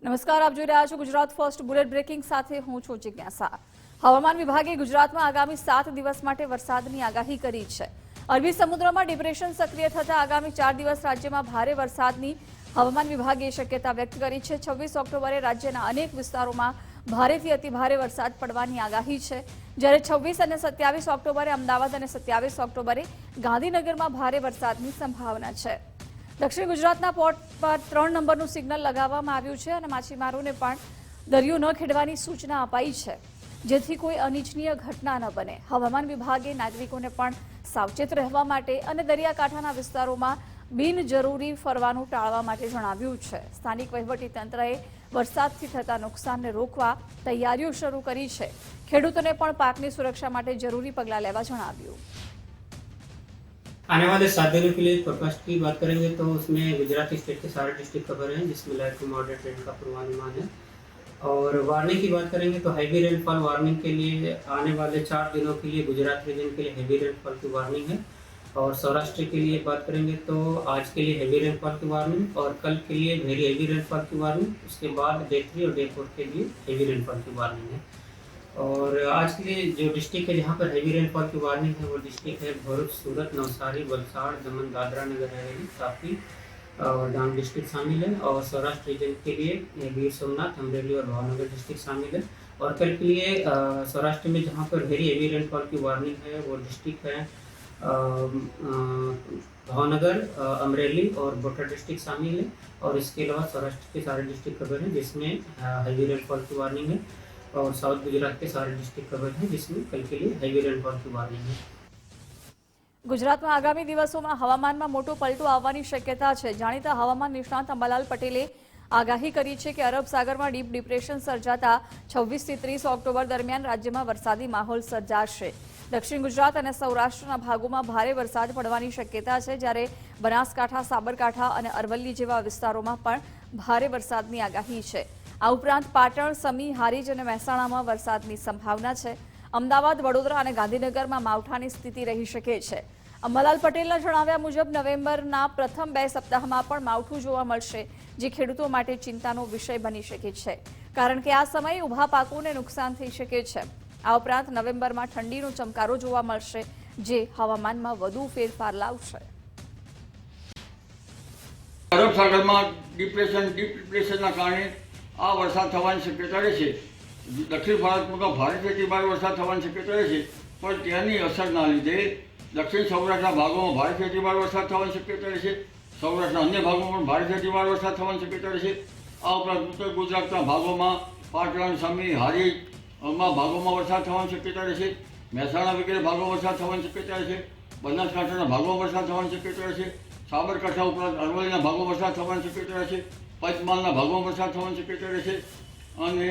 નમસ્કાર, આપ જોઈ રહ્યા છો ગુજરાત ફર્સ્ટ બુલેટ બ્રેકિંગ સાથે હું છું જિજ્ઞાસા। હવામાન વિભાગે ગુજરાતમાં આગામી 7 દિવસ માટે વરસાદની આગાહી કરી છે। અરબી સમુદ્રમાં ડિપ્રેશન સક્રિય થતા આગામી 4 દિવસ રાજ્યમાં ભારે વરસાદની હવામાન વિભાગે શક્યતા વ્યક્ત કરી છે। 26 ઓક્ટોબરે રાજ્યના અનેક વિસ્તારોમાં ભારેથી અતિભારે વરસાદ પડવાની આગાહી છે, જ્યારે 26 અને 27 ઓક્ટોબરે અમદાવાદ અને 27 ઓક્ટોબરે ગાંધીનગરમાં ભારે વરસાદની સંભાવના છે। દક્ષિણ ગુજરાતના પોર્ટ પર 3 નંબરનું સિગ્નલ લગાવવામાં આવ્યું છે અને માછીમારોને પણ દરિયો ન ખેડવાની સૂચના અપાઈ છે, જેથી કોઈ અનિચ્છનીય ઘટના ન બને। હવામાન વિભાગે નાગરિકોને પણ સાવચેત રહેવા માટે અને દરિયાકાંઠાના વિસ્તારોમાં બિનજરૂરી ફરવાનું ટાળવા માટે જણાવ્યું છે। સ્થાનિક વહીવટીતંત્રએ વરસાદથી થતા નુકસાનને રોકવા તૈયારીઓ શરૂ કરી છે। ખેડૂતોને પણ પાકની સુરક્ષા માટે જરૂરી પગલાં લેવા જણાવ્યું। आने वाले 7 दिनों के लिए फोरकास्ट की बात करेंगे तो उसमें गुजरात स्टेट के सारे डिस्ट्रिक्ट कवर हैं, जिसमें लाइट टू मॉडरेट रेन का पूर्वानुमान है। और वार्निंग की बात करेंगे तो हैवी रेनफॉल वार्निंग के लिए आने वाले 4 दिनों के लिए गुजरात रीजन के लिए हैवी रेनफॉल की वार्निंग है। और सौराष्ट्र के लिए बात करेंगे तो आज के लिए हैवी रेनफॉल की वार्निंग और कल के लिए वेरी हैवी रेनफॉल की वार्निंग, उसके बाद डे 3 और डे 4 के लिए हैवी रेनफॉल की वार्निंग है। और आज के लिए जो डिस्ट्रिक्ट है जहाँ पर हैवी रेनफॉल की वार्निंग है वो डिस्ट्रिक्ट है भरूच, सूरत, नवसारी, वलसाड़, दमन, दादरा नगर हवेली, तापी और डांग डिस्ट्रिक्ट शामिल है। और सौराष्ट्र रीजन के लिए वीर सोमनाथ, अमरेली और भावनगर डिस्ट्रिक्ट शामिल है। और कल के लिए सौराष्ट्र में जहाँ पर वेरी हैवी रेनफॉल की वार्निंग है वो डिस्ट्रिक्ट है भावनगर, अमरेली और बोटा डिस्ट्रिक्ट शामिल है। और इसके अलावा सौराष्ट्र के सारे डिस्ट्रिक्ट कवर हैं जिसमें हैवी रेनफॉल की वार्निंग है। और साउथ गुजरात के सारे डिस्ट्रिक्ट कवर हैं जिसमें कल के लिए हैवी रेनफॉल की वार्निंग है। ગુજરાતમાં આગામી દિવસોમાં હવામાનમાં મોટો પલટો આવવાની શક્યતા છે। જાણીતા હવામાન નિષ્ણાત અંબાલાલ પટેલે આગાહી કરી છે કે અરબ સાગરમાં ડીપ ડિપ્રેશન સર્જાતા 26 થી 30 ઓક્ટોબર દરમિયાન રાજ્યમાં વરસાદી માહોલ સર્જાશે। દક્ષિણ ગુજરાત અને સૌરાષ્ટ્રના ભાગોમાં ભારે વરસાદ પડવાની શક્યતા છે, જ્યારે બનાસકાંઠા, સાબરકાંઠા અને અરવલ્લી જેવા વિસ્તારોમાં પણ ભારે વરસાદની આગાહી છે। આ ઉપરાંત પાટણ, સમી, હારીજ અને મહેસાણામાં વરસાદની સંભાવના છે। અમદાવાદ, વડોદરા અને ગાંધીનગરમાં માવઠાની સ્થિતિ રહી શકે છે। અંબાલાલ પટેલના જણાવ્યા મુજબ નવેમ્બરના પ્રથમ 2 સપ્તાહમાં પણ માવઠું જોવા મળશે, જે ખેડૂતો માટે ચિંતાનો વિષય બની શકે છે, કારણ કે આ સમયે ઊભા પાકોને નુકસાન થઈ શકે છે। આ ઉપરાંત નવેમ્બરમાં ઠંડીનો ચમકારો જોવા મળશે, જે હવામાનમાં વધુ ફેરફાર લાવશે। અરબ સાગરમાં ડીપ ડિપ્રેશનના કારણે આ વરસાદ થવાની શક્યતા રહેશે। દક્ષિણ ભારતમાં તો ભારેથી અતિભારે વરસાદ થવાની શક્યતા રહેશે, પણ તેની અસરના લીધે દક્ષિણ સૌરાષ્ટ્રના ભાગોમાં ભારેથી અતિભારે વરસાદ થવાની શક્યતા રહેશે। સૌરાષ્ટ્રના અન્ય ભાગોમાં પણ ભારેથી અતિભારે વરસાદ થવાની શક્યતા રહેશે। આ ઉપરાંત ઉત્તર ગુજરાતના ભાગોમાં પાટણ, સમી, હારીજમાં ભાગોમાં વરસાદ થવાની શક્યતા રહેશે। મહેસાણા વગેરે ભાગોમાં વરસાદ થવાની શક્યતા રહેશે। બનાસકાંઠાના ભાગોમાં વરસાદ થવાની શક્યતા રહેશે। સાબરકાંઠા ઉપરાંત અરવલ્લીના ભાગોમાં વરસાદ થવાની શક્યતા રહેશે। પંચમહાલના ભાગોમાં વરસાદ થવાની શક્યતા રહેશે। અને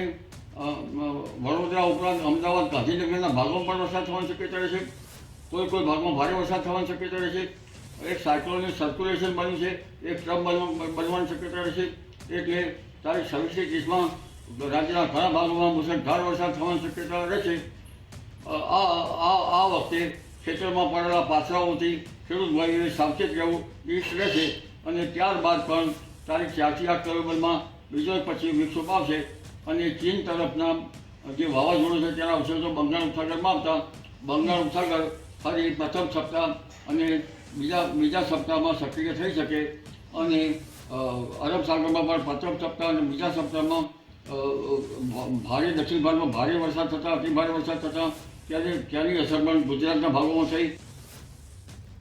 વડોદરા ઉપરાંત અમદાવાદ, ગાંધીનગરના ભાગોમાં પણ વરસાદ થવાની શક્યતા રહેશે। કોઈ ભાગમાં ભારે વરસાદ થવાની શક્યતા રહેશે। એક સાયક્લોનિક સર્ક્યુલેશન બન્યું છે, એક ટ્રફ બનવાની શક્યતા રહેશે। એટલે તારીખ 26 થી 30માં રાજ્યના ઘણા ભાગોમાં મુસળધાર વરસાદ થવાની શક્યતા રહેશે। આ વખતે ખેતરમાં પડેલા પાછરાઓથી ખેડૂત ભાઈઓએ સાવચેત રહેવું રહેશે। અને ત્યારબાદ પણ તારીખ 4 થી 8 નવેમ્બરમાં બીજો પછી વિક્ષોપ આવશે અને ચીન તરફના જે વાવાઝોડું છે તેના અવશેષો બંગાળ ઉપસાગરમાં આવતા બંગાળ ઉપસાગર ફરી પ્રથમ સપ્તાહ અને બીજા સપ્તાહમાં સક્રિય થઈ શકે। અને અરબ સાગરમાં પણ પ્રથમ સપ્તાહ અને બીજા સપ્તાહમાં ભારે દક્ષિણ ભારતમાં ભારે વરસાદ થતાં અતિભારે વરસાદ થતાં ત્યાંની અસર પણ ગુજરાતના ભાગોમાં થઈ।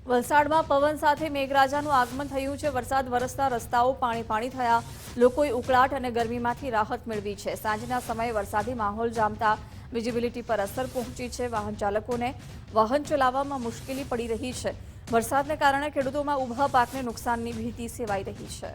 વલસાડમાં પવન સાથે મેઘરાજાનું આગમન થયું છે। વરસાદ વરસતા રસ્તાઓ પાણી થયા, લોકોએ ઉકળાટ અને ગરમીમાંથી રાહત મેળવી છે। સાંજના સમયે વરસાદી માહોલ જામતા વિઝિબિલિટી પર અસર પહોંચી છે। વાહન ચાલકોને વાહન ચલાવવામાં મુશ્કેલી પડી રહી છે। વરસાદને કારણે ખેડૂતોમાં ઊભા પાકને નુકસાનની ભીતિ સેવાઈ રહી છે।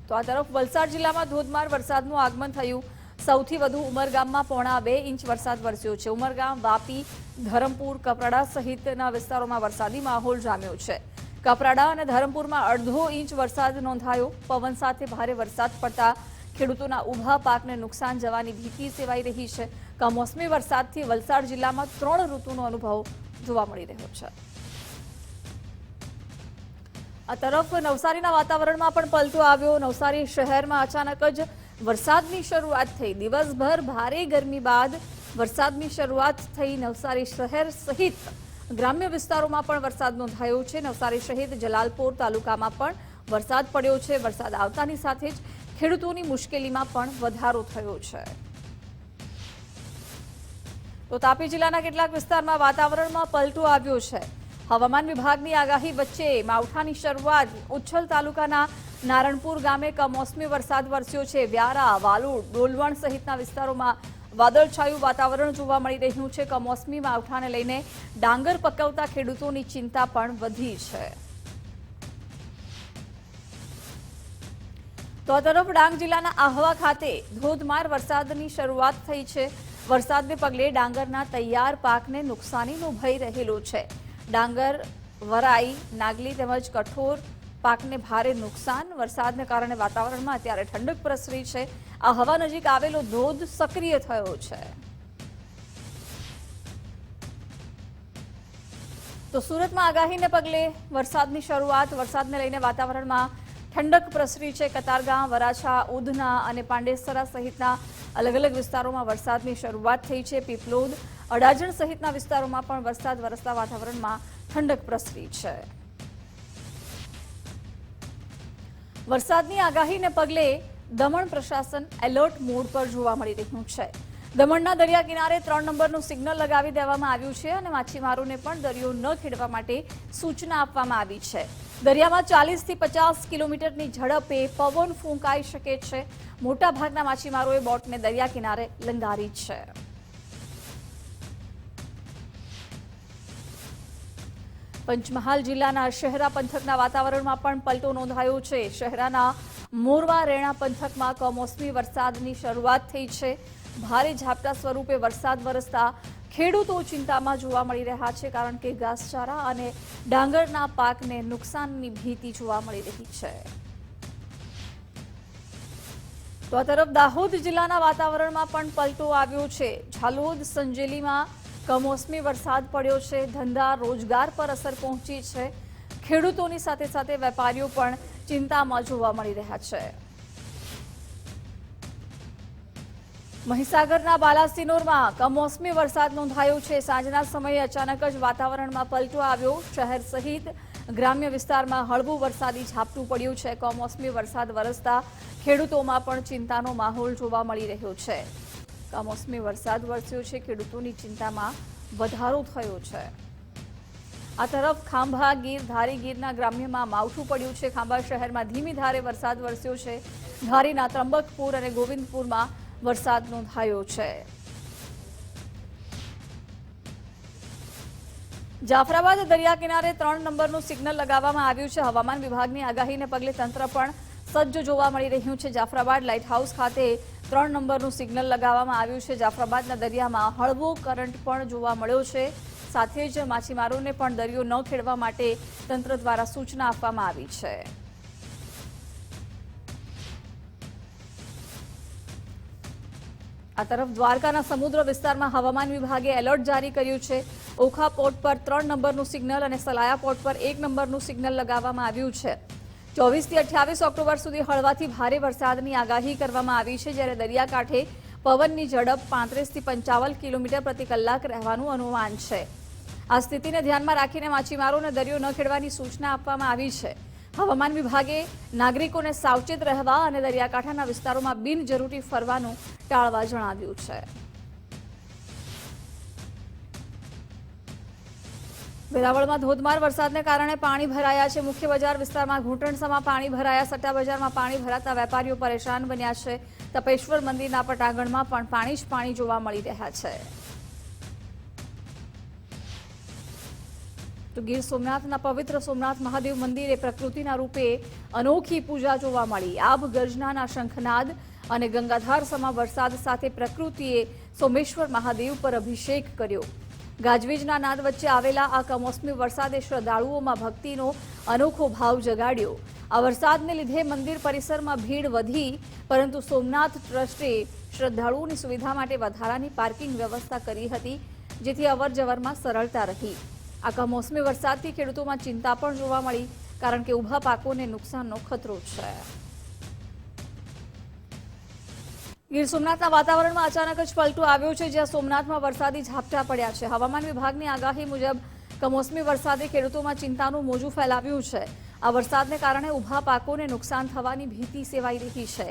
તો આ તરફ વલસાડ જિલ્લામાં ધોધમાર વરસાદનું આગમન થયું। સૌથી વધુ ઉમરગામમાં 2.5 ઇંચ વરસાદ વરસ્યો છે। ઉમરગામ, વાપી, ધરમપુર, કપરાડા સહિતના વિસ્તારોમાં વરસાદી માહોલ જામ્યો છે। કપરાડા અને ધરમપુરમાં 1.5 ઇંચ વરસાદ નોંધાયો। પવન સાથે ભારે વરસાદ પડતા ખેડૂતોના ઊભા પાકને નુકસાન જવાની ભીતિ સેવાઈ રહી છે। કમોસમી વરસાદથી વલસાડ જિલ્લામાં 3 ઋતુનો અનુભવ જોવા મળી રહ્યો છે। આ તરફ નવસારીના વાતાવરણમાં પણ પલટો આવ્યો। નવસારી શહેરમાં અચાનક જ વરસાદની શરૂઆત થઈ। દિવસભર ભારે ગરમી બાદ વરસાદની શરૂઆત થઈ। નવસારી શહેર સહિત ગ્રામ્ય વિસ્તારોમાં પણ વરસાદ નોંધાયો છે। નવસારી સહિત જલાલપોર તાલુકામાં પણ વરસાદ પડ્યો છે। વરસાદ આવતાની સાથે જ ખેડૂતોની મુશ્કેલીમાં પણ વધારો થયો છે। તો તાપી જિલ્લાના કેટલાક વિસ્તારમાં વાતાવરણમાં પલટો આવ્યો છે। હવામાન વિભાગની આગાહી વચ્ચે માવઠાની શરૂઆત। ઉચ્છલ તાલુકાના નારણપુર ગામે કમોસમી વરસાદ વરસ્યો છે। વ્યારા, વાલોડ, ડોલવણ સહિતના વિસ્તારોમાં વાદળછાયું વાતાવરણ જોવા મળી રહ્યું છે। કમોસમી માવઠાને લઈને ડાંગર પકવતા ખેડૂતોની ચિંતા પણ વધી છે। તો આ તરફ ડાંગ જિલ્લાના આહવા ખાતે ધોધમાર વરસાદની શરૂઆત થઈ છે। વરસાદને પગલે ડાંગરના તૈયાર પાકને નુકસાનીનો ભય રહેલો છે। ડાંગર, વરાઈ, નાગલી તેમજ કઠોર પાકને ભારે નુકસાન। વરસાદને કારણે વાતાવરણમાં અત્યારે ઠંડક પ્રસરી છે। આ હવા નજીક આવેલો ધોધ સક્રિય થયો છે। તો સુરતમાં આગાહીને પગલે વરસાદની શરૂઆત। વરસાદને લઈને વાતાવરણમાં ઠંડક પ્રસરી છે। કતારગામ, વરાછા, ઉધના અને પાંડેસરા સહિતના અલગ અલગ વિસ્તારોમાં વરસાદની શરૂઆત થઈ છે। પીપલોદ, અડાજણ સહિતના વિસ્તારોમાં પણ વરસાદ વરસતા વાતાવરણમાં ઠંડક પ્રસરી છે। વરસાદની આગાહીને પગલે દમણ પ્રશાસન એલર્ટ મોડ પર જોવા મળી રહ્યું છે। દમણના દરિયા કિનારે 3 નંબરનું સિગ્નલ લગાવી દેવામાં આવ્યું છે અને માછીમારોને પણ દરિયો ન ખેડવા માટે સૂચના આપવામાં આવી છે। દરિયામાં 40 થી 50 કિલોમીટરની ઝડપે પવન ફૂંકાઈ શકે છે। મોટાભાગના માછીમારોએ બોટને દરિયા કિનારે લંગારી છે। પંચમહાલ જિલ્લાના શહેરા પંથકના વાતાવરણમાં પણ પલટો નોંધાયો છે। શહેરાના મોરવા રેણા પંથકમાં કમોસમી વરસાદની શરૂઆત થઈ છે। ભારે ઝાપટા સ્વરૂપે વરસાદ વરસતા ખેડૂતો ચિંતામાં જોવા મળી રહ્યા છે, કારણ કે ઘાસચારા અને ડાંગરના પાકને નુકસાનની ભીતિ જોવા મળી રહી છે। તો આ તરફ દાહોદ જિલ્લાના વાતાવરણમાં પણ પલટો આવ્યો છે। ઝાલોદ, સંજેલીમાં કમોસમી વરસાદ પડ્યો છે। ધંધા રોજગાર પર અસર પહોંચી છે। ખેડૂતોની સાથે સાથે વેપારીઓ પણ ચિંતામાં જોવા મળી રહ્યા છે। મહીસાગરના બાલાસિનોરમાં કમોસમી વરસાદ નોંધાયો છે। સાંજના સમયે અચાનક જ વાતાવરણમાં પલટો આવ્યો। શહેર સહિત ગ્રામ્ય વિસ્તારમાં હળવું વરસાદી ઝાપટું પડ્યું છે। કમોસમી વરસાદ વરસતા ખેડૂતોમાં પણ ચિંતાનો માહોલ જોવા મળી રહ્યો છે। કમોસમી વરસાદ વરસ્યો છે, ખેડૂતોની ચિંતામાં વધારો થયો છે। આ તરફ ખાંભા, ગીર, ધારી ગીરના ગ્રામ્યમાં માવઠું પડ્યું છે। ખાંભા શહેરમાં ધીમી ધારે વરસાદ વરસ્યો છે। ધારીના ત્રંબકપુર અને ગોવિંદપુરમાં વરસાદ નોંધાયો છે। જાફરાબાદ દરિયા કિનારે 3 નંબરનું સિગ્નલ લગાવવામાં આવ્યું છે। હવામાન વિભાગની આગાહીને પગલે તંત્ર પણ સજ્જ જોવા મળી રહ્યું છે। જાફરાબાદ લાઇટ હાઉસ ખાતે 3 નંબરનું સિગ્નલ લગાવવામાં આવ્યું છે। જાફરાબાદના દરિયામાં હળવો કરંટ પણ જોવા મળ્યો છે। સાથે જ માછીમારોને પણ દરિયો ન ખેડવા માટે તંત્ર દ્વારા સૂચના આપવામાં આવી છે। આ તરફ દ્વારકાના સમુદ્ર વિસ્તારમાં હવામાન વિભાગે એલર્ટ જારી કર્યું છે। ઓખા પોર્ટ પર 3 નંબરનું સિગ્નલ અને સલાયા પોર્ટ પર 1 નંબરનું સિગ્નલ લગાવવામાં આવ્યું છે। 24 થી 28 ઓક્ટોબર સુધી હળવાથી ભારે વરસાદની આગાહી કરવામાં આવી છે, જ્યારે દરિયાકાંઠે પવનની ઝડપ 35 થી 55 કિલોમીટર પ્રતિ કલાક રહેવાનું અનુમાન છે। આ સ્થિતિને ધ્યાનમાં રાખીને માછીમારોને દરિયો ન ખેડવાની સૂચના આપવામાં આવી છે। હવામાન વિભાગે નાગરિકોને સાવચેત રહેવા અને દરિયાકાંઠાના વિસ્તારોમાં બિનજરૂરી ફરવાનું ટાળવા જણાવ્યું છે। વેરાવળમાં ધોધમાર વરસાદને કારણે પાણી ભરાયા છે। મુખ્ય બજાર વિસ્તારમાં ઘૂંટણસમાં પાણી ભરાયા। સટ્ટા બજારમાં પાણી ભરાતા વેપારીઓ પરેશાન બન્યા છે। તપેશ્વર મંદિરના પટાંગણમાં પણ પાણી જ પાણી જોવા મળી રહ્યા છે। તો ગીર સોમનાથના પવિત્ર સોમનાથ મહાદેવ મંદિરે પ્રકૃતિના રૂપે અનોખી પૂજા જોવા મળી। આભ ગર્જનાના શંખનાદ અને ગંગાધાર સમા વરસાદ સાથે પ્રકૃતિએ સોમેશ્વર મહાદેવ પર અભિષેક કર્યો। ગાજવીજના નાદ વચ્ચે આવેલા આ કમોસમી વરસાદે શ્રદ્ધાળુઓમાં ભક્તિનો અનોખો ભાવ જગાડ્યો। આ વરસાદને લીધે મંદિર પરિસરમાં ભીડ વધી, પરંતુ સોમનાથ ટ્રસ્ટે શ્રદ્ધાળુઓની સુવિધા માટે વધારાની પાર્કિંગ વ્યવસ્થા કરી હતી, જેથી અવરજવરમાં સરળતા રહી। આ કમોસમી વરસાદથી ખેડૂતોમાં ચિંતા પણ જોવા મળી। કારણ કે ઊભા પાકોને નુકસાનનો ખતરો છે. ગીર સોમનાથના વાતાવરણમાં અચાનક જ પલટો આવ્યો છે, જ્યાં સોમનાથમાં વરસાદી ઝાપટા પડ્યા છે. હવામાન વિભાગની આગાહી મુજબ કમોસમી વરસાદે ખેડૂતોમાં ચિંતાનું મોજું ફેલાવ્યું છે. આ વરસાદને કારણે ઊભા પાકોને નુકસાન થવાની ભીતિ સેવાઈ રહી છે,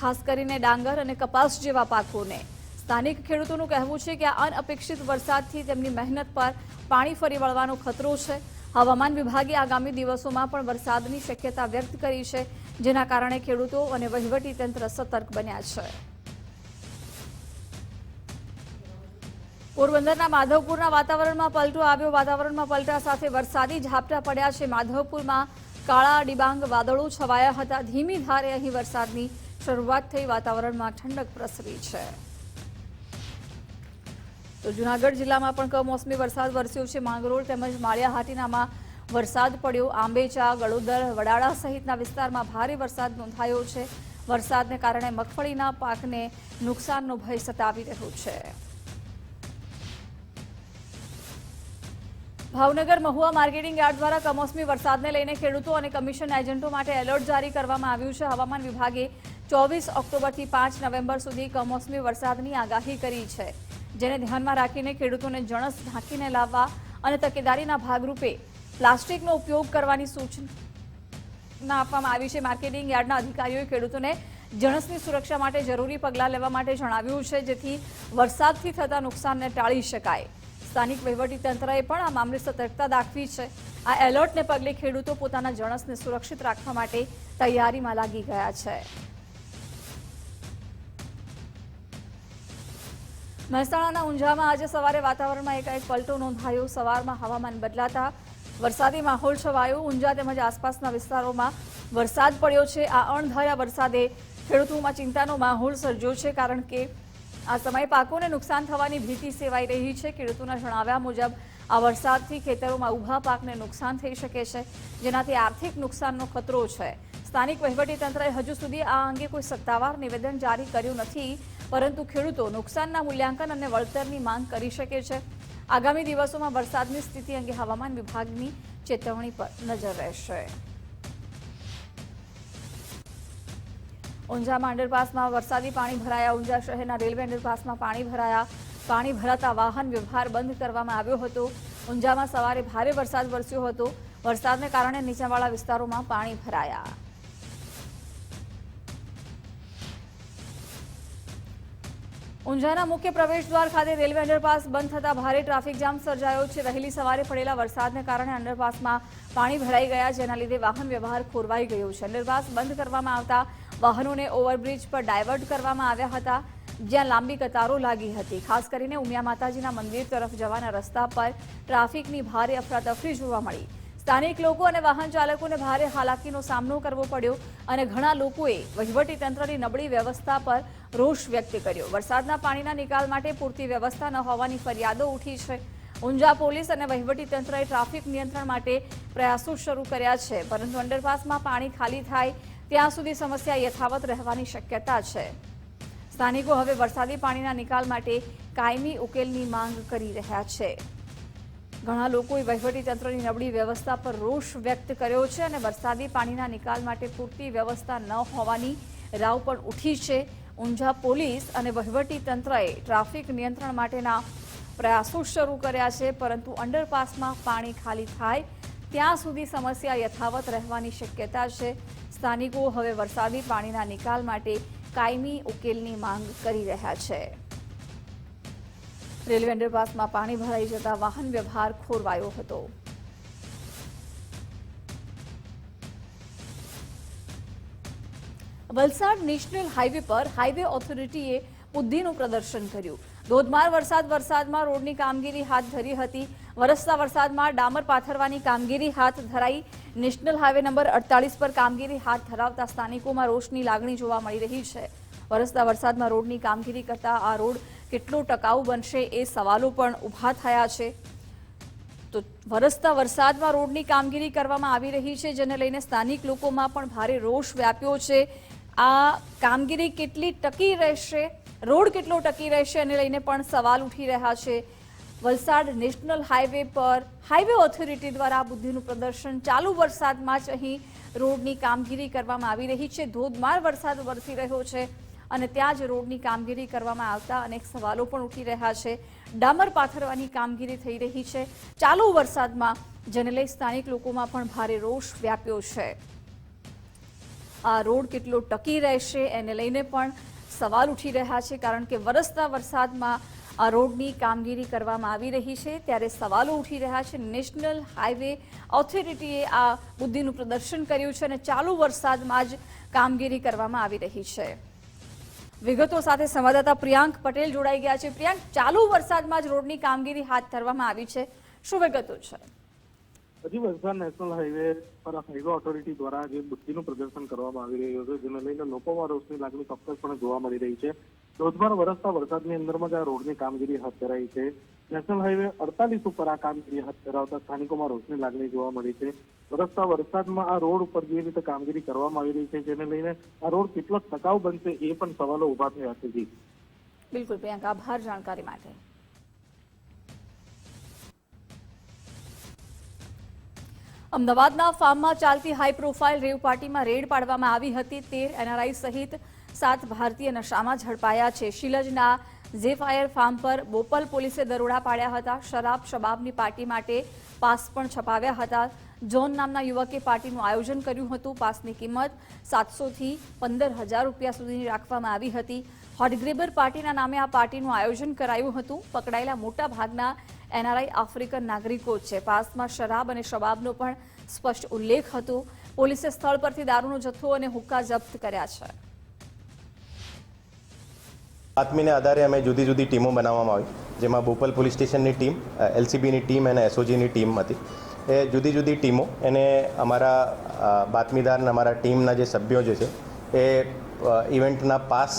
ખાસ કરીને ડાંગર અને કપાસ જેવા પાકોને. સ્થાનિક ખેડૂતોનું કહેવું છે કે આ અનઅપેક્ષિત વરસાદથી તેમની મહેનત પર પાણી ફરી વળવાનો ખતરો છે. હવામાન વિભાગે આગામી દિવસોમાં પણ વરસાદની શક્યતા વ્યક્ત કરી છે, જેના કારણે ખેડૂતો અને વહીવટીતંત્ર સતર્ક બન્યા છે. પોરબંદરના માધવપુરના વાતાવરણમાં પલટો આવ્યો. વાતાવરણમાં પલટા સાથે વરસાદી ઝાપટા પડ્યા છે. માધવપુરમાં કાળા ડિબાંગ વાદળો છવાયા હતા. ધીમી ધારે અહીં વરસાદની શરૂઆત થઈ. વાતાવરણમાં ઠંડક પ્રસરી છે. તો જૂનાગઢ જિલ્લામાં પણ કમોસમી વરસાદ વરસ્યો છે. માંગરોળ તેમજ માળિયા હાટીનામાં વરસાદ પડ્યો. આંબેચા, ગળોદર, વડાળા સહિતના વિસ્તારમાં ભારે વરસાદ નોંધાયો છે. વરસાદને કારણે મગફળીના પાકને નુકસાનનો ભય સતાવી રહ્યો છે. ભાવનગર મહુવા માર્કેટિંગ યાર્ડ દ્વારા કમોસમી વરસાદને લઈને ખેડૂતો અને કમિશન એજન્ટો માટે એલર્ટ જારી કરવામાં આવ્યું છે. હવામાન વિભાગે 24 ઓક્ટોબરથી 5 નવેમ્બર સુધી કમોસમી વરસાદની આગાહી કરી છે, જેને ધ્યાનમાં રાખીને ખેડૂતોને જણસ ઢાંકીને લાવવા અને તકેદારીના ભાગરૂપે પ્લાસ્ટિકનો ઉપયોગ કરવાની સૂચના આપવામાં આવી છે. માર્કેટિંગ યાર્ડના અધિકારીઓએ ખેડૂતોને જણસની સુરક્ષા માટે જરૂરી પગલાં લેવા માટે જણાવ્યું છે, જેથી વરસાદથી થતા નુકસાનને ટાળી શકાય. સ્થાનિક વહીવટીતંત્રએ પણ આ મામલે સતર્કતા દાખવી છે. આ એલર્ટને પગલે ખેડૂતો પોતાના જણસને સુરક્ષિત રાખવા માટે તૈયારીમાં લાગી ગયા છે. મહેસાણાના ઊંઝામાં આજે સવારે વાતાવરણમાં એકાએક પલટો નોંધાયો. સવારમાં હવામાન બદલાતા વરસાદી માહોલ છવાયો. ઊંઝા તેમજ આસપાસના વિસ્તારોમાં વરસાદ પડ્યો છે. આ અણધાર્યા વરસાદે ખેડૂતોમાં ચિંતાનો માહોલ સર્જ્યો છે, કારણ કે આ સમયે પાકોને નુકસાન થવાની ભીતિ સેવાઈ રહી છે. ખેડૂતોના જણાવ્યા મુજબ આ વરસાદથી ખેતરોમાં ઊભા પાકને નુકસાન થઈ શકે છે, જેનાથી આર્થિક નુકસાનનો ખતરો છે. સ્થાનિક વહીવટીતંત્રએ હજુ સુધી આ અંગે કોઈ સત્તાવાર નિવેદન જારી કર્યું નથી, પરંતુ ખેડૂતો નુકસાનના મૂલ્યાંકન અને વળતરની માંગ કરી શકે છે. આગામી દિવસોમાં વરસાદની સ્થિતિ અંગે હવામાન વિભાગની ચેતવણી પર નજર રહેશે. ઊંઝામાં અંડરપાસમાં વરસાદી પાણી ભરાયા. ઊંઝા શહેરના રેલવે અંડરપાસમાં પાણી ભરાયા. પાણી ભરાતા વાહન વ્યવહાર બંધ કરવામાં આવ્યો હતો. ઊંઝામાં સવારે ભારે વરસાદ વરસ્યો હતો. વરસાદને કારણે નીચાણવાળા વિસ્તારોમાં પાણી ભરાયા. ઊંઝાના મુખ્ય પ્રવેશદ્વાર ખાતે રેલવે અંડરપાસ બંધ થતા ભારે ટ્રાફિક જામ સર્જાયો છે. વહેલી સવારે પડેલા વરસાદને કારણે અંડરપાસમાં પાણી ભરાઈ ગયા, જેના લીધે વાહન વ્યવહાર ખોરવાઈ ગયો છે. અંડરપાસ બંધ કરવામાં આવતા વાહનોને ઓવરબ્રિજ પર ડાયવર્ટ કરવામાં આવ્યા હતા, જ્યાં લાંબી કતારો લાગી હતી. ખાસ કરીને ઉમિયા માતાજીના મંદિર તરફ જવાના રસ્તા પર ટ્રાફિકની ભારે અફરાતફરી જોવા મળી. સ્થાનિક લોકો અને વાહન ચાલકોને ભારે હાલાકીનો સામનો કરવો પડ્યો અને ઘણા લોકોએ વહીવટીતંત્રની નબળી વ્યવસ્થા પર રોષ વ્યક્ત કર્યો. વરસાદના પાણીના નિકાલ માટે પૂરતી વ્યવસ્થા ન હોવાની ફરિયાદો ઉઠી છે. ઊંઝા પોલીસ અને વહીવટીતંત્રએ ટ્રાફિક નિયંત્રણ માટે પ્રયાસો શરૂ કર્યા છે, પરંતુ અંડરપાસમાં પાણી ખાલી થાય ત્યાં સુધી સમસ્યા યથાવત રહેવાની શક્યતા છે. સ્થાનિકો હવે વરસાદી પાણીના નિકાલ માટે કાયમી ઉકેલની માંગ કરી રહ્યા છે. ઘણા લોકોએ વહીવટીતંત્રની નબળી વ્યવસ્થા પર રોષ વ્યક્ત કર્યો છે અને વરસાદી પાણીના નિકાલ માટે પૂરતી વ્યવસ્થા ન હોવાની રાવ પણ ઉઠી છે. ઊંઝા પોલીસ અને વહીવટીતંત્રએ ટ્રાફિક નિયંત્રણ માટેના પ્રયાસો શરૂ કર્યા છે, પરંતુ અંડરપાસમાં પાણી ખાલી થાય ત્યાં સુધી સમસ્યા યથાવત રહેવાની શક્યતા છે. સ્થાનિકો હવે વરસાદી પાણીના નિકાલ માટે કાયમી ઉકેલની માંગ કરી રહ્યા છે. રેલવે અંડરપાસમાં પાણી ભરાઈ જતા વાહન વ્યવહાર ખોરવાયો હતો. વલસાડ નેશનલ હાઈવે પર હાઈવે ઓથોરિટીએ બુદ્ધિનું પ્રદર્શન કર્યું. ધોધમાર વરસાદમાં રોડની કામગીરી હાથ ધરી હતી. વરસતા વરસાદમાં ડામર પાથરવાની કામગીરી હાથ ધરાઈ. નેશનલ હાઈવે નંબર 48 પર કામગીરી હાથ ધરાવતા સ્થાનિકોમાં રોષની લાગણી જોવા મળી રહી છે. વરસતા વરસાદમાં રોડની કામગીરી કરતા આ રોડ કેટલો ટકાઉ બનશે એ સવાલો પણ ઊભા થયા છે. તો વરસતા વરસાદમાં રોડની કામગીરી કરવામાં આવી રહી છે, જેને લઈને સ્થાનિક લોકોમાં પણ ભારે રોષ વ્યાપ્યો છે. આ કામગીરી કેટલી ટકી રહેશે, રોડ કેટલો ટકી રહેશે એને લઈને પણ સવાલ ઉઠી રહ્યા છે. વલસાડ નેશનલ હાઈવે પર હાઈવે ઓથોરિટી દ્વારા બુદ્ધિનું પ્રદર્શન ચાલુ વરસાદમાં જ અહીં રોડની કામગીરી કરવામાં આવી રહી છે। ધોધમાર વરસાદ વરસી રહ્યો છે અને ત્યાં જ રોડની કામગીરી કરવામાં આવતા અનેક સવાલો પણ ઉઠી રહ્યા છે। ડામર પાથરવાની કામગીરી થઈ રહી છે ચાલુ વરસાદમાં, જેને લઈ સ્થાનિક લોકોમાં પણ ભારે રોષ વ્યાપ્યો છે। આ રોડ કેટલો ટકી રહેશે એને લઈને પણ સવાલ ઉઠી રહ્યા છે, કારણ કે વરસતા વરસાદમાં આ રોડની કામગીરી કરવામાં આવી રહી છે ત્યારે સવાલો ઉઠી રહ્યા છે। નેશનલ હાઈવે ઓથોરિટીએ આ બુદ્ધિનું પ્રદર્શન કર્યું છે અને ચાલુ વરસાદમાં જ કામગીરી કરવામાં આવી રહી છે। વિગતો સાથે સંવાદદાતા પ્રિયાંક પટેલ જોડાઈ ગયા છે। પ્રિયાંક, ચાલુ વરસાદમાં જ રોડની કામગીરી હાથ ધરવામાં આવી છે, શું વિગતો છે? હજી વલસાડ નેશનલ હાઈવે પર હાઈવે ઓથોરિટી દ્વારા જે બુદ્ધિનું પ્રદર્શન કરવામાં આવી રહ્યું છે, જેને લઈને લોકોમાં રોષની લાગણી ચોક્કસપણે જોવા મળી રહી છે। ધોધમાર વરસતા વરસાદની અંદરમાં જ આ રોડની કામગીરી હાથ ધરાઈ છે। નેશનલ હાઈવે 48 ઉપર આ કામગીરી હાથ ધરાવતા સ્થાનિકોમાં રોષની લાગણી જોવા મળી છે। વરસતા વરસાદમાં આ રોડ ઉપર જે રીતે કામગીરી કરવામાં આવી રહી છે, જેને લઈને આ રોડ કેટલો ટકાઉ બનશે એ પણ સવાલો ઉભા થયા છે। જી બિલકુલ પ્રિયાંક, આભાર જાણકારી માટે। અમદાવાદના ફાર્મમાં ચાલતી હાઈ પ્રોફાઇલ રેવ પાર્ટીમાં રેડ પાડવામાં આવી હતી। 13 NRI સહિત 7 ભારતીય નશામાં ઝડપાયા છે। શિલજના ઝેફાયર ફાર્મ પર બોપલ પોલીસે દરોડા પાડ્યા હતા। શબાબની પાર્ટી માટે પાસ પણ છપાવ્યા હતા। જોન નામના યુવકે પાર્ટીનું આયોજન કર્યું હતું। પાસની કિંમત 700 થી 15,000 રૂપિયા સુધીની રાખવામાં આવી હતી। હોટગ્રેબર પાર્ટીના નામે આ પાર્ટીનું આયોજન કરાયું હતું। પકડાયેલા મોટા ભાગના NRI આફ્રિકન નાગરિકો છે। પાસમાં શરાબ અને શબાબનો પણ સ્પષ્ટ ઉલ્લેખ હતો। પોલીસે સ્થળ પરથી દારૂનો જથ્થો અને હુક્કા જપ્ત કર્યા છે। બાતમીને આધારે અમે જુદી જુદી ટીમો બનાવવામાં આવી, જેમાં બોપલ પોલીસ સ્ટેશનની ટીમ, LCBની ટીમ અને SOGની ટીમ હતી। એ જુદી જુદી ટીમો એને અમારા બાતમીદાર અને અમારા ટીમના જે સભ્યો જે છે એ ઇવેન્ટના પાસ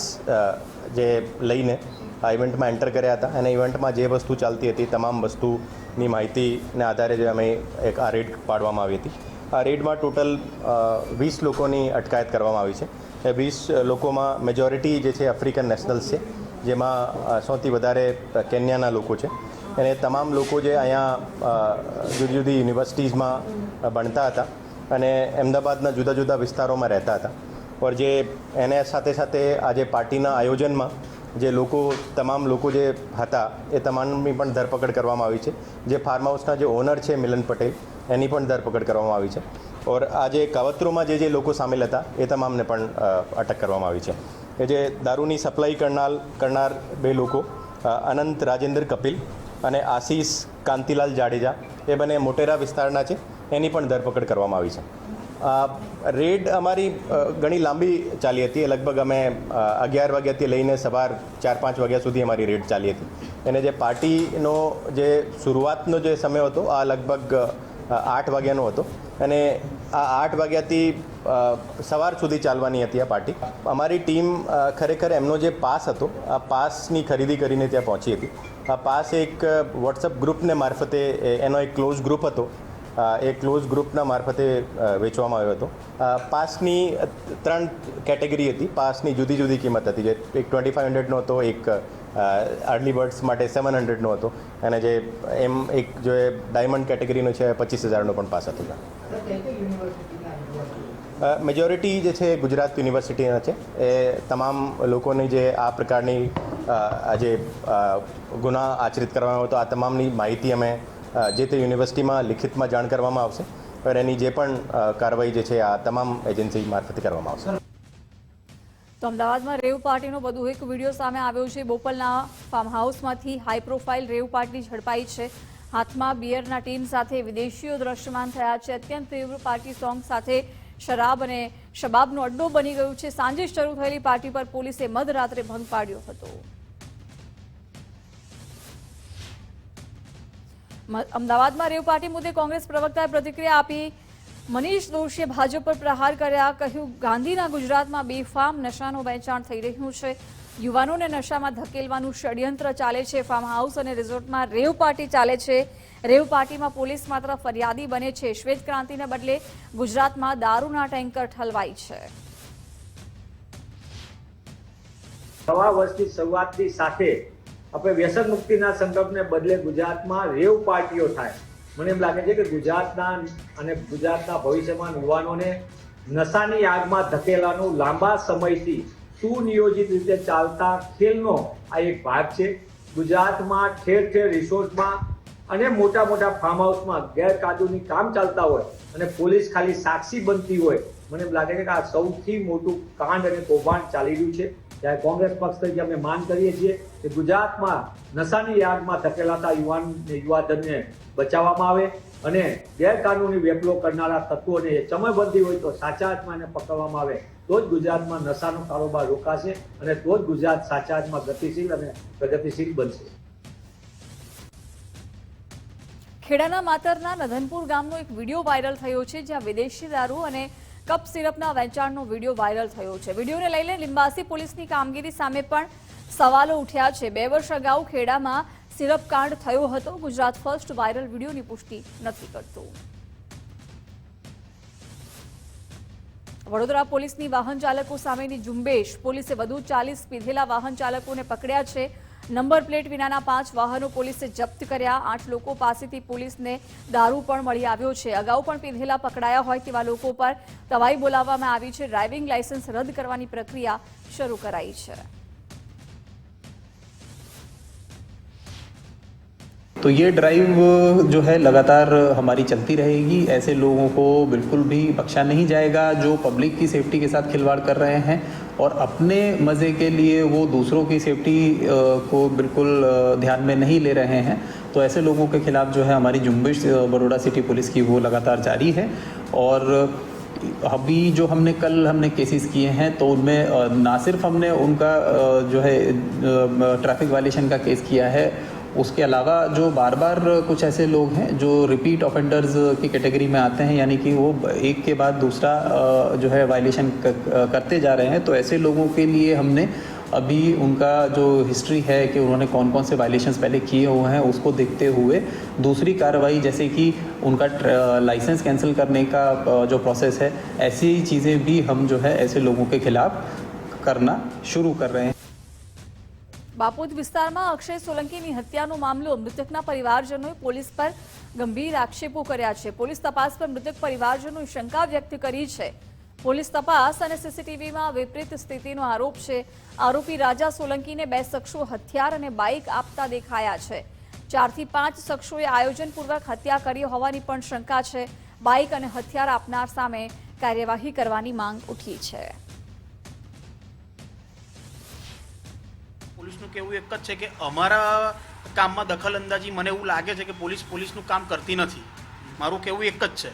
જે લઈને આ ઇવેન્ટમાં એન્ટર કર્યા હતા અને ઇવેન્ટમાં જે વસ્તુ ચાલતી હતી તમામ વસ્તુની માહિતીને આધારે જે અમે એક આ રેડ પાડવામાં આવી હતી। આ રેડમાં ટોટલ 20 લોકોની અટકાયત કરવામાં આવી છે। એ 20 લોકોમાં મેજોરિટી જે છે આફ્રિકન નેશનલ્સ છે, જેમાં સૌથી વધારે કેન્યાના લોકો છે। અને તમામ લોકો જે અહીંયા જુદી જુદી યુનિવર્સિટીઝમાં ભણતા હતા અને અમદાવાદના જુદા જુદા વિસ્તારોમાં રહેતા હતા। और જે એને સાથે સાથે આજે પાર્ટીના આયોજનમાં જે લોકો તમામ લોકો જે હતા એ તમામની પણ ધરપકડ કરવામાં આવી છે। જે ફાર્મ હાઉસના જે ઓનર છે મિલન પટેલ, એની પણ ધરપકડ કરવામાં આવી છે। और આજે કાવતરોમાં જે લોકો સામેલ હતા એ તમામને પણ અટક કરવામાં આવી છે। કે જે દારૂની સપ્લાય કરનાર 2 લોકો અનંત રાજેન્દ્ર કપિલ અને આશીષ કાંતિલાલ જાડેજા એ બંને મોટેરા વિસ્તારના છે, એની પણ ધરપકડ કરવામાં આવી છે। રેડ અમારી ઘણી લાંબી ચાલી હતી। લગભગ અમે 11 વાગ્યાથી લઈને સવાર 4-5 વાગ્યા સુધી અમારી રેડ ચાલી હતી। અને જે પાર્ટીનો જે શરૂઆતનો જે સમય હતો આ લગભગ 8 વાગ્યાનો હતો અને આ 8 વાગ્યાથી સવાર સુધી ચાલવાની હતી આ પાર્ટી। અમારી ટીમ ખરેખર એમનો જે પાસ હતો આ પાસની ખરીદી કરીને ત્યાં પહોંચી હતી। આ પાસ એક વોટ્સઅપ ગ્રુપને મારફતે, એનો એક ક્લોઝ ગ્રુપ હતો, એ ક્લોઝ ગ્રુપના મારફતે વેચવામાં આવ્યો હતો। પાસની 3 કેટેગરી હતી। પાસની જુદી જુદી કિંમત હતી, જે એક 2500નો હતો, એક અર્લી બર્ડ્સ માટે 700નો હતો અને જે એમ એક જો ડાયમંડ કેટેગરીનો છે 25,000નો પણ પાસ હતો। મેજોરિટી જે છે ગુજરાત યુનિવર્સિટીના છે। એ તમામ લોકોની જે આ પ્રકારની જે ગુના આચરિત કરવામાં હતો આ તમામની માહિતી અમે જે તે યુનિવર્સિટીમાં લિખિતમાં જાણ કરવામાં આવશે और એની જે પણ કાર્યવાહી જે છે આ તમામ એજન્સી મારફતે કરવામાં આવશે। તો અમદાવાદમાં રેવ પાર્ટીનો વધુ એક વિડીયો સામે આવ્યો છે। બોપલના ફાર્મ હાઉસમાંથી હાઈ પ્રોફાઇલ રેવ પાર્ટી ઝડપાઈ છે। હાથમાં બિયરના ટીમ સાથે વિદેશીઓ દ્રશ્યમાન થયા છે। અત્યંત તીવ્ર પાર્ટી સોંગ સાથે શરાબ અને શબાબનો અડ્ડો બની ગયું છે। સાંજે શરૂ થયેલી પાર્ટી પર પોલીસે મધરાત્રે ભંગ પાડ્યો હતો। અમદાવાદમાં રેવ પાર્ટી મુદ્દે કોંગ્રેસ પ્રવક્તાએ પ્રતિક્રિયા આપી। મનીષ દોશીએ ભાજપ પર પ્રહાર કર્યા। કહ્યું, ગાંધીના ગુજરાતમાં બેફામ નશાનું વેચાણ થઈ રહ્યું છે। યુવાનોને નશામાં ધકેલવાનું ષડયંત્ર ચાલે છે। ફાર્મ હાઉસ અને રિઝોર્ટમાં રેવ પાર્ટી ચાલે છે। રેવ પાર્ટીમાં પોલીસ માત્ર ફરિયાદી બને છે। શ્વેત ક્રાંતિને બદલે ગુજરાતમાં દારૂના ટેન્કર ઠલવાય છે। નવા વર્ષની શરૂઆતની સાથે આપણે વ્યસન મુક્તિના સંકલ્પને બદલે ગુજરાતમાં રેવ પાર્ટીઓ થાય. મને એમ લાગે છે કે ગુજરાતના ભવિષ્યમાં યુવાનોને નશાની આગમાં ધકેલાનું લાંબા સમયથી સુનિયોજિત રીતે ચાલતા ખેલનો આ એક ભાગ છે. ગુજરાતમાં ઠેર ઠેર રિસોર્ટમાં અને મોટા મોટા ફાર્મ હાઉસમાં ગેરકાયદેસર કામ ચાલતા હોય અને પોલીસ ખાલી સાક્ષી બનતી હોય. મને એમ લાગે છે કે આ સૌથી મોટું કાંડ અને કૌભાંડ ચાલી રહ્યું છે. ત્યારે કોંગ્રેસ પક્ષ તરીકે અમે માંગ કરીએ છીએ કે ગુજરાતમાં નશાની આગમાં ધકેલાતા યુવાધનને બચાવવામાં આવે અને ગેરકાનૂની વેપલો કરનારા તત્વોને ચમરબંધી હોય તો સાચા હાથમાં એને પકડવામાં આવે. તો જ ગુજરાતમાં નશાનો કારોબાર રોકાશે અને તો જ ગુજરાત સાચા હાથમાં ગતિશીલ અને પ્રગતિશીલ બનશે. ખેડાના માતરના નધનપુર ગામનો એક વિડીયો વાયરલ થયો છે, જ્યાં વિદેશી દારૂ અને કપ સિરપના વેચાણનો વિડીયો વાયરલ થયો છે. વિડીયોને લઈને લિંબાસી પોલીસની કામગીરી સામે પણ સવાલો ઉઠ્યા છે. 2 વર્ષ અગાઉ ખેડામાં સિરપ કાંડ થયો હતો. ગુજરાત ફર્સ્ટ વાયરલ વિડીયોની પુષ્ટિ નથી કરતું. વડોદરા પોલીસની વાહન ચાલકો સામેની ઝુંબેશ. પોલીસે વધુ 40 પીધેલા વાહન ચાલકોને પકડ્યા છે. નંબર પ્લેટ વિનાના 5 વાહનો પોલીસે જપ્ત કર્યા. 8 લોકો પાસેથી પોલીસને દારૂ પણ મળી આવ્યો છે. અગાઉ પણ પીધેલા પકડાયા હોય તેવા લોકો પર તવાઈ બોલાવવામાં આવી છે. ડ્રાઇવિંગ લાયસન્સ રદ કરવાની પ્રક્રિયા શરૂ કરાઈ છે. तो ये ड्राइव जो है लगातार हमारी चलती रहेगी. ऐसे लोगों को बिल्कुल भी बख्शा नहीं जाएगा जो पब्लिक की सेफ्टी के साथ खिलवाड़ कर रहे हैं और अपने मज़े के लिए वो दूसरों की सेफ्टी को बिल्कुल ध्यान में नहीं ले रहे हैं. तो ऐसे लोगों के खिलाफ जो है हमारी झुंबेश बड़ौदा सिटी पुलिस की वो लगातार जारी है. और अभी जो हमने केसेस किए हैं तो उनमें ना सिर्फ हमने उनका जो है ट्रैफिक वायलेशन का केस किया है, उसके अलावा जो बार बार कुछ ऐसे लोग हैं जो रिपीट ऑफेंडर्स की कैटेगरी में आते हैं, यानी कि वो एक के बाद दूसरा जो है वायलेशन करते जा रहे हैं. तो ऐसे लोगों के लिए हमने अभी उनका जो हिस्ट्री है कि उन्होंने कौन कौन से वायलेशंस पहले किए हुए हैं उसको देखते हुए दूसरी कार्रवाई जैसे कि उनका लाइसेंस कैंसिल करने का जो प्रोसेस है, ऐसी चीज़ें भी हम जो है ऐसे लोगों के खिलाफ करना शुरू कर रहे हैं. બાપોદ વિસ્તારમાં અક્ષય સોલંકીની હત્યાનો મામલો. મૃતકના પરિવારજનોએ પોલીસ પર ગંભીર આક્ષેપો કર્યા છે. પોલીસ તપાસ પર મૃતક પરિવારજનોએ શંકા વ્યક્ત કરી છે. પોલીસ તપાસ અને સીસીટીવીમાં વિપરીત સ્થિતિનો આરોપ છે. આરોપી રાજા સોલંકીને 2 શખ્સો હથિયાર અને બાઇક આપતા દેખાયા છે. 4 થી 5 શખ્સોએ આયોજનપૂર્વક હત્યા કરી હોવાની પણ શંકા છે. બાઇક અને હથિયાર આપનાર સામે કાર્યવાહી કરવાની માંગ ઉઠી છે. પોલીસનું કહેવું એક જ છે કે અમારા કામમાં દખલ અંદાજી મને એવું લાગે છે કે પોલીસનું કામ કરતી નથી. મારું કહેવું એક જ છે.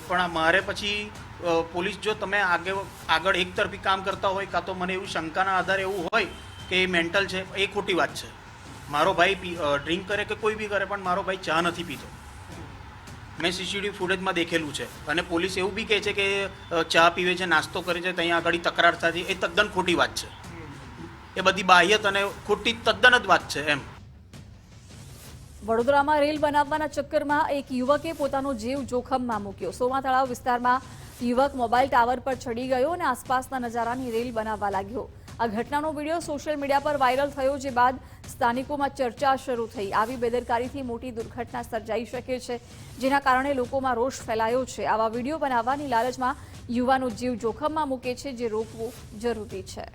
પણ મારે પછી પોલીસ જો તમે આગળ એક તરફી કામ કરતા હોય કાં તો મને એવું શંકાના આધારે એવું હોય કે એ મેન્ટલ છે, એ ખોટી વાત છે. મારો ભાઈ ડ્રિંક કરે કે કોઈ બી કરે પણ મારો ભાઈ ચા નથી પીતો. મેં સીસીટીવી ફૂટેજમાં દેખેલું છે. અને પોલીસ એવું બી કહે છે કે ચા પીવે છે, નાસ્તો કરે છે, ત્યાં આગળ તકરાર થતી, એ તદ્દન ખોટી વાત છે. એ બધી બાહ્યત અને ખોટી તદ્દન જ વાત છે. એમ વડોદરામાં રેલ બનાવવાના ચક્કરમાં એક યુવકે પોતાનો જીવ જોખમમાં મૂક્યો. સોમા તળાવ વિસ્તારમાં યુવક મોબાઈલ ટાવર પર ચડી ગયો અને આસપાસના નજારાની રેલ બનાવવા લાગ્યો. આ ઘટનાનો વિડીયો સોશિયલ મીડિયા પર વાયરલ થયો, જે બાદ સ્થાનિકોમાં ચર્ચા શરૂ થઈ. આવી બેદરકારીથી મોટી દુર્ઘટના સર્જાઈ શકે છે, જેના કારણે લોકોમાં રોષ ફેલાયો છે. આવા વિડીયો બનાવવાની લાલચમાં યુવાનો જીવ જોખમમાં મૂકે છે, જે રોકવું જરૂરી છે.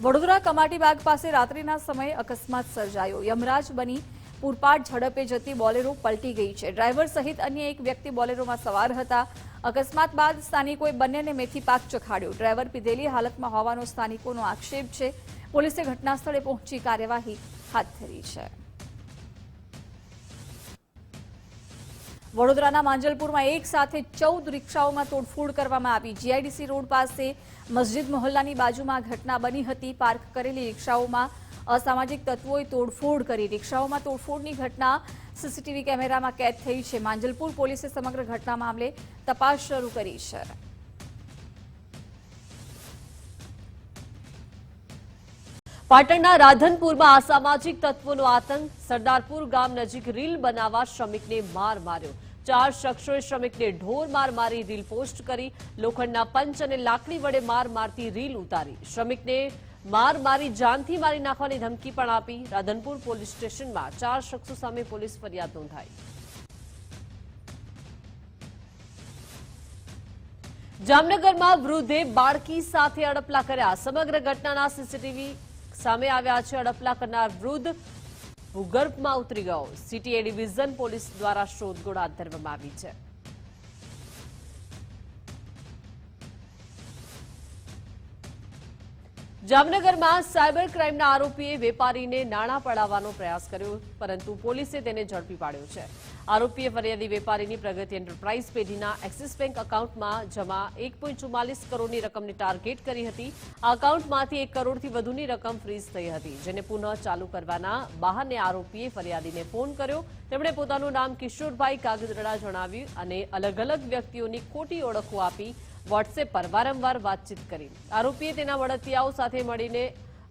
વડોદરા કમાટીબાગ પાસે રાત્રિના સમયે અકસ્માત સર્જાયો. યમરાજ બની પૂરપાટ ઝડપે જતી બોલેરો પલટી ગઈ છે. ડ્રાઈવર સહિત અન્ય એક વ્યક્તિ બોલેરોમાં સવાર હતા. અકસ્માત બાદ સ્થાનિકોએ બંનેને મેથી પાક ચખાડ્યો. ડ્રાઈવર પીધેલી હાલતમાં હોવાનો સ્થાનિકોનો આક્ષેપ છે. પોલીસે ઘટના સ્થળે પહોંચી કાર્યવાહી હાથ ધરી છે. વડોદરાના માંજલપુરમાં એક સાથે 14 રિક્ષાઓમાં તોડફોડ કરવામાં આવી. જીઆઈડીસી રોડ પાસે મસ્જિદ મોહલ્લાની બાજુમાં ઘટના બની હતી. પાર્ક કરેલી રિક્ષાઓમાં અસામાજિક તત્વોએ તોડફોડ કરી. રિક્ષાઓમાં તોડફોડની ઘટના સીસીટીવી કેમેરામાં કેદ થઈ છે. માંજલપુર પોલીસે સમગ્ર ઘટના મામલે તપાસ શરૂ કરી છે. પાટણના રાધનપુરમાં અસામાજિક તત્વોનો આતંક. સરદારપુર ગામ નજીક રીલ બનાવવા શ્રમિકને માર માર્યો. 4 શખ્સોએ શ્રમિકને ઢોર માર મારી રીલ પોસ્ટ કરી, લોખંડના પંચ અને લાકડી વડે માર મારતી રીલ ઉતારી, શ્રમિકને માર મારી જાનથી મારી નાખવાની ધમકી પણ આપી. રાધનપુર પોલીસ સ્ટેશનમાં 4 શખ્સો સામે પોલીસ ફરિયાદ નોંધાઈ. જામનગરમાં વૃદ્ધે બાળકી સાથે અડપલા કર્યા. સમગ્ર ઘટનાના સીસીટીવી સામે આવ્યા છે. અડપલા કરનાર વૃદ્ધ ભૂગર્ભમાં ઉતરી ગયો. સિટી એ ડિવિઝન પોલીસ દ્વારા શોધખોળ હાથ ધરવામાં આવી છે. જામનગરમાં સાયબર ક્રાઇમના આરોપીએ વેપારીને નાણાં પડાવવાનો પ્રયાસ કર્યો, પરંતુ પોલીસે તેને ઝડપી પાડ્યો છે. આરોપીએ ફરિયાદી વેપારીની પ્રગતિ એન્ટરપ્રાઇઝ પેઢીના એક્સિસ બેંક એકાઉન્ટમાં જમા 1.44 કરોડની રકમને ટાર્ગેટ કરી હતી. આ એકાઉન્ટમાંથી 1 કરોડથી વધુની રકમ ફ્રીઝ થઈ હતી, જેને પુનઃ ચાલુ કરવાના બહાને આરોપીએ ફરિયાદીને ફોન કર્યો. તેમણે પોતાનું નામ કિશોરભાઈ કાગદડા જણાવ્યું અને અલગ અલગ વ્યક્તિઓની ખોટી ઓળખો આપી વોટ્સએપ પર વારંવાર વાતચીત કરી. આરોપીએ તેના મળતિયાઓ સાથે મળીને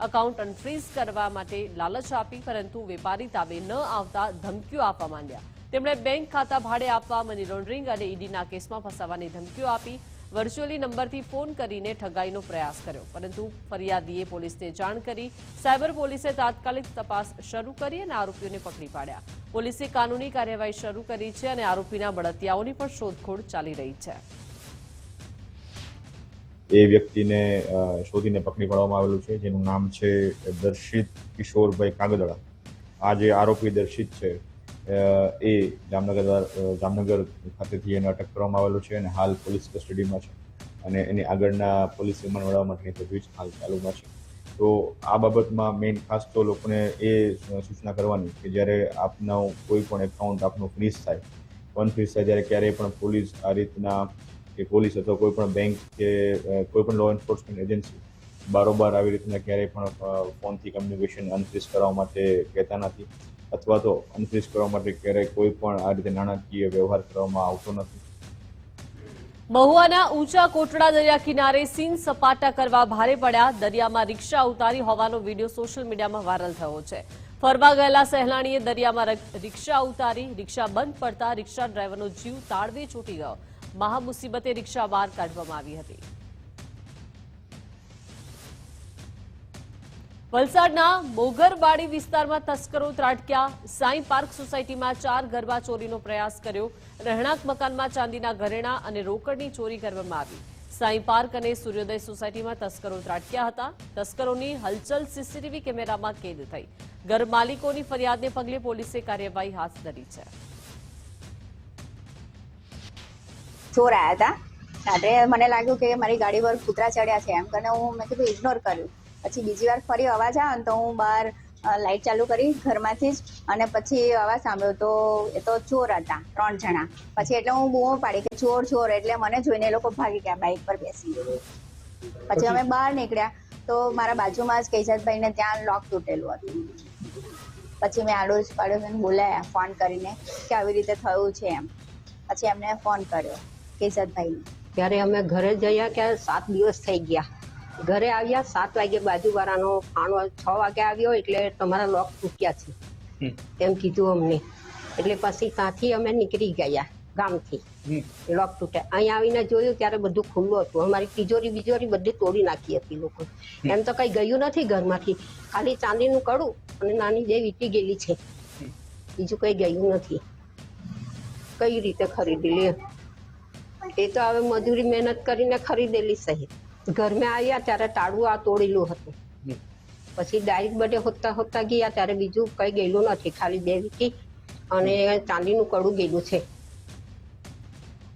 એકાઉન્ટ અનફ્રીઝ કરવા માટે લાલચ આપી, પરંતુ વેપારી તાબે ન આવતા ધમકીઓ આપવા માંડ્યા. તેમણે બેંક ખાતા ભાડે આપવા, મની લોન્ડરિંગ અને ઈડીના કેસમાં ફસાવવાની ધમકીઓ આપી. વર્ચ્યુઅલી નંબરથી ફોન કરીને ઠગાઈનો પ્રયાસ કર્યો, પરંતુ ફરિયાદીએ પોલીસને જાણ કરી. સાયબર પોલીસે તાત્કાલિક તપાસ શરૂ કરી અને આરોપીઓને પકડી પાડ્યા. પોલીસે કાનૂની કાર્યવાહી શરૂ કરી છે અને આરોપીના મળતિયાઓની પણ શોધખોળ ચાલી રહી છે. એ વ્યક્તિને શોધીને પકડી પાડવામાં આવેલું છે, જેનું નામ છે દર્શિત કિશોરભાઈ કાગદડા. આ જે આરોપી દર્શિત છે એ જામનગર ખાતેથી એને અટક કરવામાં આવેલો છે અને હાલ પોલીસ કસ્ટડીમાં છે અને એની આગળના પોલીસ રિમાન્ડ મેળવવા માટેની તજવીજ હાલ ચાલુમાં છે. તો આ બાબતમાં મેઇન ખાસ તો લોકોને એ સૂચના કરવાની કે જ્યારે આપનો કોઈ પણ એકાઉન્ટ આપનું ફ્રીઝ થાય, અનફ્રીઝ થાય, ત્યારે ક્યારેય પણ પોલીસ આ રીતના કે પોલીસ અથવા કોઈ પણ બેંક કે કોઈ પણ લો એન્ફોર્સમેન્ટ એજન્સી બારોબાર આવી રીતના ક્યારેય પણ ફોનથી કમ્યુનિકેશન અનફ્રીઝ કરવા માટે કહેતા નથી, અથવા તો અનફ્રીઝ કરવા માટે ક્યારેય કોઈ પણ આ રીતે નાણાકીય વ્યવહાર કરવામાં આવતો નથી. મહુવાના ઊંચા કોટડા દરિયા કિનારે સીન સપાટા કરવા ભારે પડ્યા. દરિયામાં રિક્ષા ઉતારી હોવાનો વિડીયો સોશિયલ મીડિયામાં વાયરલ થયો છે. ફરવા ગયેલા સહેલાણીએ દરિયામાં રિક્ષા ઉતારી. રિક્ષા બંધ પડતા રિક્ષા ડ્રાઈવરનો જીવ તાળવે ચોંટી ગયો. મહા મુસીબતે રિક્ષા બહાર કાઢવામાં આવી હતી. વલસાડના મોગરવાડી વિસ્તારમાં તસ્કરો ત્રાટક્યા. સાઈ પાર્ક સોસાયટીમાં 4 ગરબા ચોરીનો પ્રયાસ કર્યો. રહેણાંક મકાનમાં ચાંદીના ઘરેણા અને રોકડની ચોરી કરવામાં આવી. સાઈ પાર્ક અને સૂર્યોદય સોસાયટીમાં તસ્કરો ત્રાટક્યા હતા. તસ્કરોની હલચલ સીસીટીવી કેમેરામાં કેદ થઈ. ઘર માલિકોની ફરિયાદને પગલે પોલીસે કાર્યવાહી હાથ ધરી છે. ચોર આવ્યા હતા રાત્રે. મને લાગ્યું કે મારી ગાડી પર કૂતરા ચડ્યા છે, એમ કરીને મેં કીધું ઇગ્નોર કર્યું. પછી બીજી વાર ફરી અવાજ આવ્યો ને તો હું બહાર લાઇટ ચાલુ કરી ઘરમાંથી જ, અને પછી અવાજ સાંભળ્યો તો એ તો ચોર હતા 3 જણા. પછી એટલે હું બૂમો પાડી કે ચોર ચોર, એટલે મને જોઈને એ લોકો ભાગી ગયા બાઇક પર બેસી. પછી અમે બહાર નીકળ્યા તો મારા બાજુમાં જ કેશવભાઈને ત્યાં લોક તૂટેલું હતું. પછી મેં આડોશ પાડોશને બોલાયા ફોન કરીને કે આવી રીતે થયું છે એમ. પછી એમને ફોન કર્યો કેશવભાઈને. ત્યારે અમે ઘરે જયા કે 7 દિવસ થઈ ગયા. ઘરે આવ્યા 7 વાગે, બાજુવાળાનો ખાણો 6 વાગે આવ્યો એટલે તમારા લોક તૂટ્યા છે એમ કીધું અમને. એટલે પછી ત્યાંથી અમે નીકળી ગયા ગામથી. લોક તૂટ્યા. અહીંયા આવીને જોયું ત્યારે બધું ખુલ્લું હતું. અમારી તિજોરી બધી તોડી નાખી હતી લોકો. એમ તો કઈ ગયું નથી ઘરમાંથી, ખાલી ચાંદીનું કડું અને નાની જે વીટી ગયેલી છે, બીજું કઈ ગયું નથી. કઈ રીતે ખરીદી લે એ તો હવે મજૂરી મહેનત કરીને ખરીદેલી સહી. ઘરમાં આવ્યા ત્યારે તાળું આ તોડેલું હતું. પછી ડાયરેક્ટ બધે હોતા ગયા ત્યારે બીજું કઈ ગયેલું નથી, ખાલી 2 વીટી અને ચાંદીનું કડું ગયેલું છે.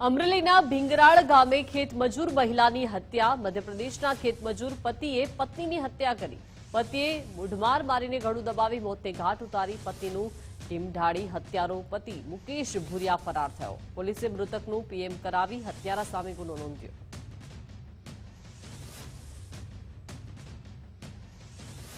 અમરેલીના ભીંગરાળ ગામે ખેતમજૂર મહિલાની હત્યા. મધ્યપ્રદેશના ખેતમજૂર પતિએ પત્નીની હત્યા કરી. પતિએ મૂઢમાર મારીને ગળું દબાવી મોતને ઘાટ ઉતારી. પત્નીનું ઢીમઢાળી હત્યાનો પતિ મુકેશ ભુરિયા ફરાર થયો. પોલીસે મૃતકનું પીએમ કરાવી હત્યારા સામે ગુનો નોંધ્યો.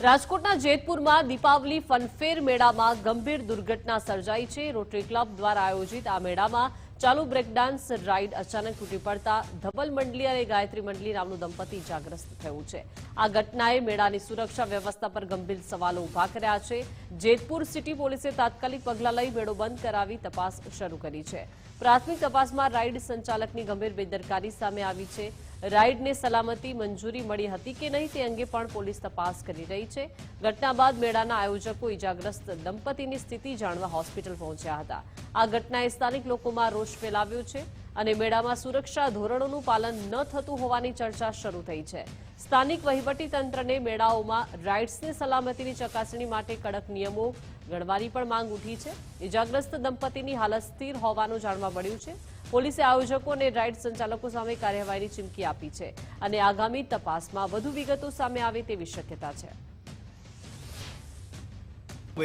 રાજકોટના જેતપુરમાં દીપાવલી ફનફેર મેળામાં ગંભીર દુર્ઘટના સર્જાઈ છે. રોટરી ક્લબ દ્વારા આયોજિત આ મેળામાં ચાલુ બ્રેકડાન્સ રાઇડ અચાનક તૂટી પડતા ધવલ મંડલી અને ગાયત્રી મંડલી નામનું દંપતી ઇજાગ્રસ્ત થયું છે. આ ઘટનાએ મેળાની સુરક્ષા વ્યવસ્થા પર ગંભીર સવાલો ઉભા કર્યા છે. જેતપુર સિટી પોલીસે તાત્કાલિક પગલાં લઈ મેળો બંધ કરાવી તપાસ શરૂ કરી છે. પ્રાથમિક તપાસમાં રાઇડ સંચાલકની ગંભીર બેદરકારી સામે આવી છે. રાઇડને સલામતી મંજૂરી મળી હતી કે નહીં તે અંગે પણ પોલીસ તપાસ કરી રહી છે. ઘટના બાદ મેળાના આયોજકો ઇજાગ્રસ્ત દંપતીની સ્થિતિ જાણવા હોસ્પિટલ પહોંચ્યા હતા. આ ઘટનાએ સ્થાનિક લોકોમાં રોષ ફેલાવ્યો છે અને મેળામાં સુરક્ષા ધોરણોનું પાલન ન થતું હોવાની ચર્ચા શરૂ થઈ છે. સ્થાનિક વહીવટીતંત્રને મેળાઓમાં રાઇડ્સની સલામતીની ચકાસણી માટે કડક નિયમો ઘડવાની પણ માંગ ઉઠી છે. ઇજાગ્રસ્ત દંપતીની હાલત સ્થિર હોવાનું જાણવા મળ્યું છે. પોલીસે આયોજકો અને રાઇડ સંચાલકો સામે કાર્યવાહીની ચીમકી આપી છે અને આગામી તપાસમાં વધુ વિગતો સામે આવે તેવી શક્યતા છે.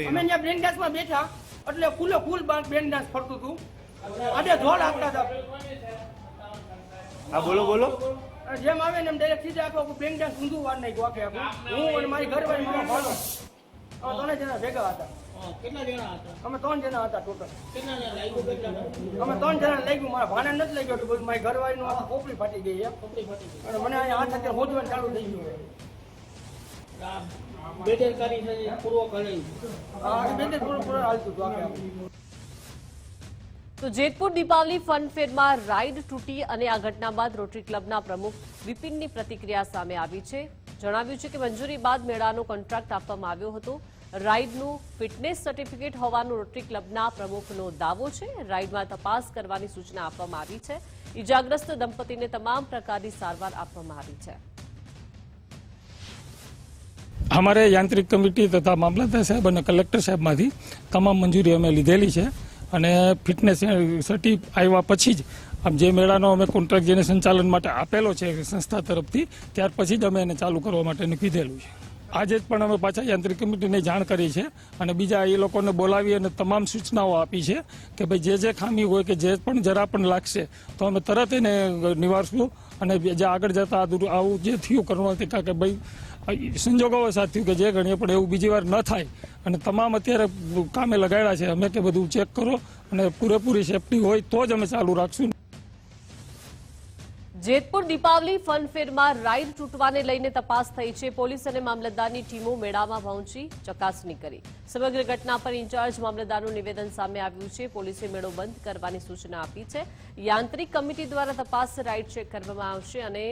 અમે ત્યાં બ્રેક ડાન્સમાં બેઠા એટલે ફૂલે ફૂલ બ્રેક ડાન્સ ફરતું હતું. આજે ધોળ આપતા હતા. હા બોલો બોલો. જેમ આવે ને એમ ડાયરેક્ટ સીધા આખો બ્રેક ડાન્સ ઊંધું વાર નહીં આખે આખું. હું અને મારી ઘરવાળી મારા ભાડો અમે 3 જણા ભેગા હતા. કેટલા જણા હતા? અમે 3 જણા હતા ટોટલ. કેટલા જણા લાગ્યું? કેટલા અમે 3 જણા લાગ્યું. મારા ભાડા નથી લાગ્યો તો બધું મારી ઘરવાળીનું આખી પોપડી ફાટી ગઈ છે. અને મને અહીંયા હાથ અત્યારે હોદવાનું ચાલુ થઈ ગયું. બેદરકારી પૂર્વક હલાવી. હા બેદરકારી હાલતું હતું આખે આખું. તો જેતપુર દીપાવલી ફન ફેરમાં રાઇડ તૂટી અને આ ઘટના બાદ રોટરી ક્લબના પ્રમુખ વિપિનની પ્રતિક્રિયા સામે આવી છે. જણાવ્યું છે કે મંજૂરી બાદ મેળાનો કોન્ટ્રાક્ટ આપવામાં આવ્યો હતો. રાઇડનું ફિટનેસ સર્ટિફિકેટ હોવાનો રોટરી ક્લબના પ્રમુખનો દાવો છે. રાઇડમાં તપાસ કરવાની સૂચના આપવામાં આવી છે. ઇજાગ્રસ્ત દંપતીને તમામ પ્રકારની સારવાર આપવામાં આવી છે. અમારે યાંત્રિક કમિટી તથા મામલતદાર સાહેબ અને કલેક્ટર સાહેબમાંથી તમામ મંજૂરી અમે લીધેલી છે અને ફિટનેસ સર્ટિ આવ્યા પછી જ જે મેળાનો અમે કોન્ટ્રાક્ટ જેને સંચાલન માટે આપેલો છે સંસ્થા તરફથી ત્યાર પછી જ અમે એને ચાલુ કરવા માટેનું કીધેલું છે. આજે જ પણ અમે પાછા યાંત્રિક કમિટીને જાણ કરી છે અને બીજા એ લોકોને બોલાવી અને તમામ સૂચનાઓ આપી છે કે ભાઈ જે ખામી હોય કે જે પણ જરા પણ લાગશે તો અમે તરત એને નિવારશું અને જે આગળ જતા આવું જે થયું કરવાથી કે ભાઈ સંજોગો સાથ થયું કે જે ગણીએ પણ એવું બીજી વાર ન થાય અને તમામ અત્યારે કામે લગાડ્યા છે અમે કે બધું ચેક કરો અને પૂરેપૂરી સેફટી હોય તો જ અમે ચાલુ રાખશું. જેતપુર દીપાવલી ફન ફેરમાં રાઇડ તૂટવાને લઈને તપાસ થઈ છે. પોલીસ અને મામલતદારની ટીમો મેળામાં પહોંચી ચકાસણી કરી. સમગ્ર ઘટના પર ઇન્ચાર્જ મામલતદારનું નિવેદન સામે આવ્યું છે. પોલીસે મેળો બંધ કરવાની સૂચના આપી છે. યાંત્રિક કમિટી દ્વારા તપાસ રાઇડ ચેક કરવામાં આવશે અને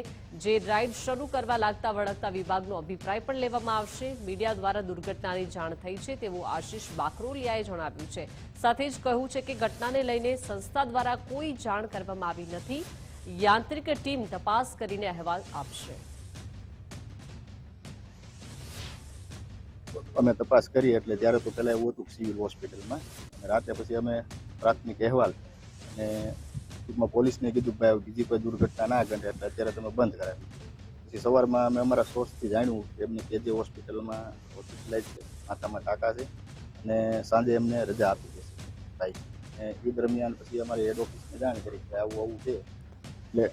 જે રાઇડ શરૂ કરવા લાગતા વળગતા વિભાગનો અભિપ્રાય પણ લેવામાં આવશે. મીડિયા દ્વારા દુર્ઘટનાની જાણ થઈ છે તેવું આશિષ બાકરોલિયાએ જણાવ્યું છે. સાથે જ કહ્યું છે કે ઘટનાને લઈને સંસ્થા દ્વારા કોઈ જાણ કરવામાં આવી નથી. યાંત્રિક ટીમ તપાસ કરીને અહેવાલ આપશે. અમે તપાસ કરી એટલે ત્યારે તો પહેલા એવું હતું સિવિલ હોસ્પિટલમાં રાતે પછી અમે પ્રાથમિક અહેવાલ અને ટૂંકમાં પોલીસને કીધું ભાઈ બીજી કોઈ દુર્ઘટના ના ઘટે એટલે અત્યારે તમે બંધ કરાવી. પછી સવારમાં અમે અમારા સોર્સથી જાણ્યું કે એમની કેજે હોસ્પિટલમાં હોસ્પિટલાઇઝ છે, માથામાં ટાંકા છે અને સાંજે એમને રજા આપી દેશે ભાઈ. એ દરમિયાન પછી અમારી હેડ ઓફિસને જાણ કરી કે આવું આવું છે એટલે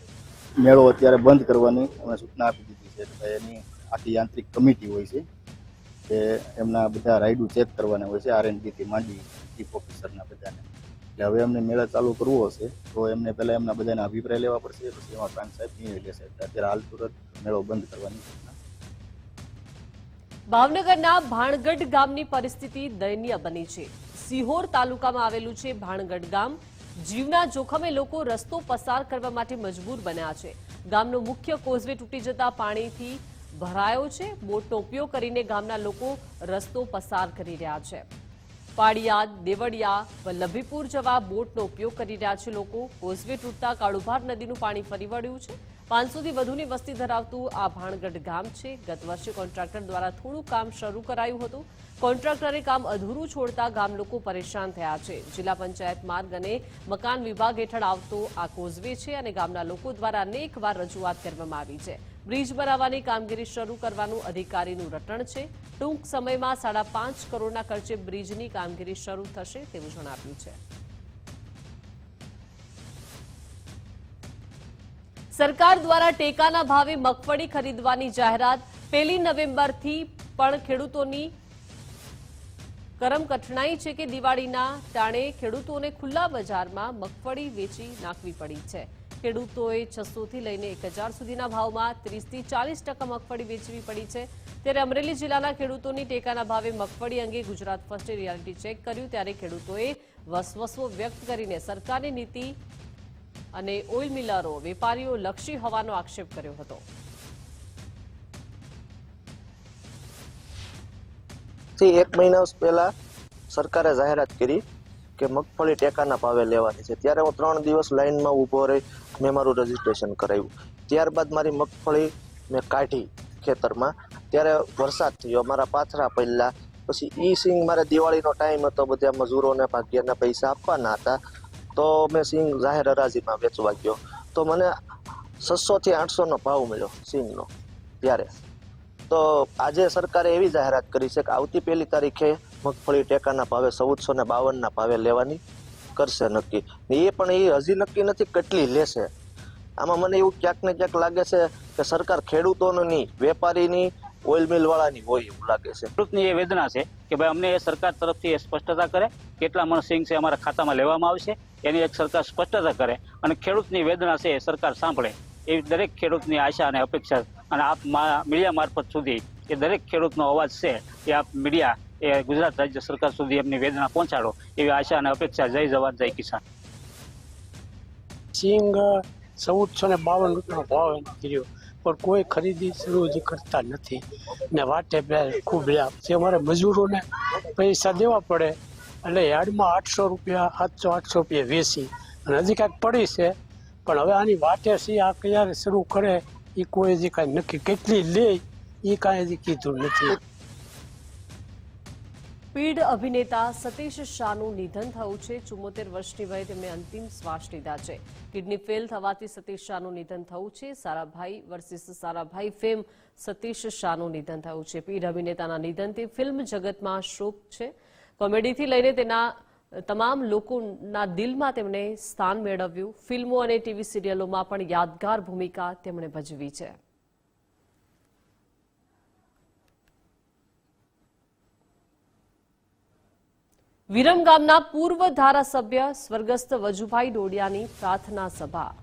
મેળો અત્યારે બંધ કરવાની અમે સૂચના આપી દીધી છે. એટલે એની આખી યાંત્રિક કમિટી હોય છે કે એમના બધા રાઇડો ચેક કરવાના હોય છે R&Dથી માંડી ચીફ ઓફિસરના બધાને. એટલે હવે એમને મેળો ચાલુ કરવો હશે તો એમને પહેલાં એમના બધાના અભિપ્રાય લેવા પડશે, પછી એમાં પ્રાંત સાહેબ નિર્ણય લેશે. એટલે અત્યારે હાલ તુરંત મેળો બંધ કરવાની સૂચના. ભાવનગરના ભાણગઢ ગામની પરિસ્થિતિ દયનીય બની છે. સિહોર તાલુકામાં આવેલું છે ભાણગઢ ગામ. જીવના જોખમે લોકો રસ્તો પસાર કરવા માટે મજબૂર બન્યા છે. ગામનો મુખ્ય કોઝવે તૂટી જતા પાણીથી ભરાયો છે. બોટનો ઉપયોગ કરીને ગામના લોકો રસ્તો પસાર કરી રહ્યા છે. પાડિયાદ, દેવળિયા, વલ્લભીપુર જવા બોટનો ઉપયોગ કરી રહ્યા છે લોકો. કોઝવે તૂટતા કાળુભાર નદીનું પાણી ફરી વળ્યું છે. 500 થી વધુની વસ્તી ધરાવતું આ ભાણગઢ ગામ છે. ગત વર્ષે કોન્ટ્રાક્ટર દ્વારા થોડું કામ શરૂ કરાયું હતું. કોન્ટ્રાક્ટરે કામ અધૂરું છોડતા ગામ લોકો પરેશાન થયા છે. જિલ્લા પંચાયત માર્ગ અને મકાન વિભાગ હેઠળ આવતો આ કોઝવે છે અને ગામના લોકો દ્વારા અનેકવાર રજૂઆત કરવામાં આવી છે. બ્રિજ બનાવવાની કામગીરી શરૂ કરવાનું અધિકારીનું રટણ છે. ટૂંક સમયમાં 5.5 કરોડના ખર્ચે બ્રિજની કામગીરી શરૂ થશે તેવું જણાવ્યું છે. સરકાર દ્વારા ટેકાના ભાવે મગફળી ખરીદવાની જાહેરાત 1 નવેમ્બરથી પણ ખેડૂતોની કરમ કઠણાઈ છે કે દિવાળીના ટાણે ખેડૂતોને ખુલ્લા બજારમાં મગફળી વેચી નાખવી પડી છે. ખેડૂતોએ 600 થી લઈને 1000 સુધીના ભાવમાં 30 થી 40% મગફળી વેચવી પડી છે. ત્યારે અમરેલી જિલ્લાના ખેડૂતોની ટેકાના ભાવે મગફળી અંગે ગુજરાત ફર્સ્ટે રિયાલિટી ચેક કર્યું, ત્યારે ખેડૂતોએ વસવસો વ્યક્ત કરીને સરકારની નીતિ અને ઓઇલ મિલરો વેપારીઓ લક્ષી હોવાનો આક્ષેપ કર્યો હતો. એક મહિના પહેલા સરકારે જાહેરાત કરી કે મગફળી ટેકાના ભાવે લેવાની છે. ત્યારે હું 3 દિવસ લાઈનમાં ઊભો રહી, મેં મારું રજીસ્ટ્રેશન કરાવ્યું. ત્યારબાદ મારી મગફળી મેં કાઢી ખેતરમાં. ત્યારે વરસાદ થયો, મારા પાથરા પડ્યા. પછી ઈ સિંગ મારે દિવાળીનો ટાઈમ હતો, બધા મજૂરોને ભાગ્યના પૈસા આપવાના હતા, તો મેં સિંગ જાહેર હરાજીમાં વેચવા ગયો તો મને 600 થી 800 નો ભાવ મળ્યો સિંગનો. ત્યારે તો આજે સરકારે એવી જાહેરાત કરી છે કે આવતી 1 તારીખે મગફળી ટેકાના ભાવે 1452 ભાવે લેવાની કરશે નક્કી. એ પણ એ હજી નક્કી નથી કેટલી લેશે. આમાં મને એવું ક્યાંક ને ક્યાંક લાગે છે કે સરકાર ખેડૂતોની નહીં, વેપારીની, ઓઇલ મિલ વાળાની હોય એવું લાગે છે. ખેડૂતની એ વેદના છે કે ભાઈ અમને એ સરકાર તરફથી સ્પષ્ટતા કરે કેટલા મણ સિંગ છે અમારા ખાતામાં લેવામાં આવશે, એની એક સરકાર સ્પષ્ટતા કરે અને ખેડૂતની વેદના છે એ સરકાર સાંભળે, એવી દરેક ખેડૂતની આશા અને અપેક્ષા. અને આપ મીડિયા મારફત સુધી એ દરેક ખેડૂતનો અવાજ છે એ આપ મીડિયા એ ગુજરાત રાજ્ય સરકાર સુધી એમની વેદના પહોંચાડો, એવી આશા અને અપેક્ષા. જય જવાન જય કિસાન. સિંગ 1452 રૂપિયાનો ભાવ કર્યો, પણ કોઈ ખરીદી શરૂ હજી કરતા નથી ને વાટે ખૂબ રહ્યા. પછી અમારે મજૂરોને પૈસા દેવા પડે એટલે યાર્ડમાં 800 રૂપિયા 700-800 રૂપિયા વેચી અને હજી કાંઈક પડી છે, પણ હવે આની વાટે છે આ ક્યારે શરૂ કરે એ કોઈ હજી કાંઈ નક્કી કેટલી લે એ કાંઈ હજી કીધું નથી. પીઢ અભિનેતા સતીશ શાહનું નિધન થયું છે. 74 વર્ષની વયે તેમણે અંતિમ શ્વાસ લીધા છે. કિડની ફેલ થવાથી સતીશ શાહનું નિધન થયું છે. સારાભાઈ વર્સિસ સારાભાઈ ફેમ સતીશ શાહનું નિધન થયું છે. પીઢ અભિનેતાના નિધનથી ફિલ્મ જગતમાં શોક છે. કોમેડીથી લઈને તેના તમામ લોકોના દિલમાં તેમણે સ્થાન મેળવ્યું. ફિલ્મો અને ટીવી સિરિયલોમાં પણ યાદગાર ભૂમિકા તેમણે ભજવી છે. વિરમગામના પૂર્વ ધારાસભ્ય સ્વર્ગસ્થ વજુભાઈ ડોડિયાની પ્રાર્થના સભા.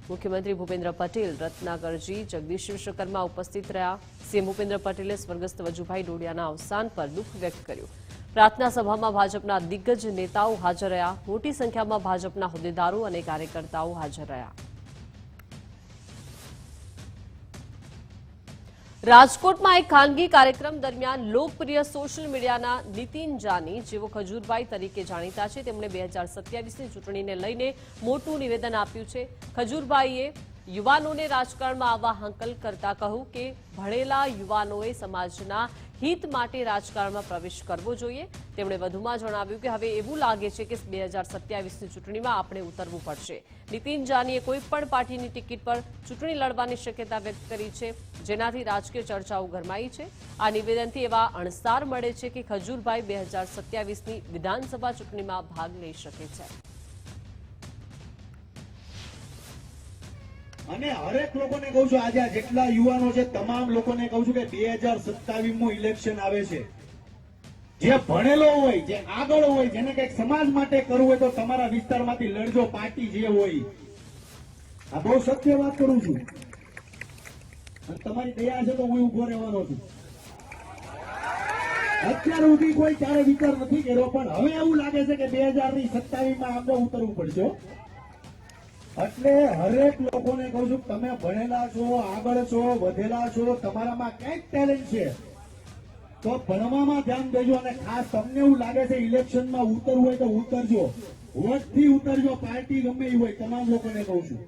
મુખ્યમંત્રી ભૂપેન્દ્ર પટેલ, રત્નાકરજી, જગદીશ વિશ્વકર્મા ઉપસ્થિત રહ્યા. સીએમ ભૂપેન્દ્ર પટેલે સ્વર્ગસ્થ વજુભાઈ ડોડિયાના અવસાન પર દુઃખ વ્યક્ત કર્યું. પ્રાર્થના સભામાં ભાજપના દિગ્ગજ નેતાઓ હાજર રહ્યા. મોટી સંખ્યામાં ભાજપના હોદ્દેદારો અને કાર્યકર્તાઓ હાજર રહ્યા. રાજકોટમાં એક ખાનગી કાર્યક્રમ દરમિયાન લોકપ્રિય સોશિયલ મીડિયાના નીતિન જાની, જેઓ ખજૂરભાઈ તરીકે જાણીતા છે, તેમણે 2027ની ચૂંટણીને લઈને મોટું નિવેદન આપ્યું છે. ખજૂરભાઈએ યુવાનોને રાજકારણમાં આવવા હાંકલ કરતા કહ્યું કે ભણેલા યુવાનોએ સમાજના હિત માટે રાજકારણમાં પ્રવેશ કરવો જોઈએ. તેમણે વધુમાં જણાવ્યું કે હવે એવું લાગે છે કે 2027ની ચૂંટણીમાં આપણે ઉતરવું પડશે. નીતિન જાનીએ કોઈ પણ પાર્ટીની ટિકિટ પર ચૂંટણી લડવાની શક્યતા વ્યક્ત કરી છે, જેનાથી રાજકીય ચર્ચાઓ ગરમાઈ છે. આ નિવેદનથી એવા અણસાર મળે છે કે ખજૂરભાઈ 2027ની વિધાનસભા ચૂંટણીમાં ભાગ લઈ શકે છે. અને હરેક લોકોને કહું છું, આજે જેટલા યુવાનો છે તમામ લોકોને કહું છું કે 2027માં ઇલેક્શન આવે છે. જે ભણેલો હોય, જે આગળ હોય, જેને કંઈક સમાજ માટે કરવું હોય તો તમારા વિસ્તારમાંથી લડજો, પાર્ટી જે હોય. આ બહુ સત્ય વાત કરું છું અને તમારી દયા છે તો હું ઉભો રહેવાનો છું. અત્યાર સુધી કોઈ ક્યારે વિચાર નથી કર્યો, પણ હવે એવું લાગે છે કે 2027માં આપણે ઉતરવું પડશે. એટલે હરેક લોકોને કહું છું, તમે ભણેલા છો, આગળ છો, વધેલા છો, તમારામાં કંઈક ટેલેન્ટ છે તો ભણવામાં ધ્યાન દેજો. અને ખાસ તમને એવું લાગે છે ઇલેક્શનમાં ઉતરવું હોય તો ઉતરજો, વોટથી ઉતરજો, પાર્ટી ગમે એ હોય. તમામ લોકોને કહું છું.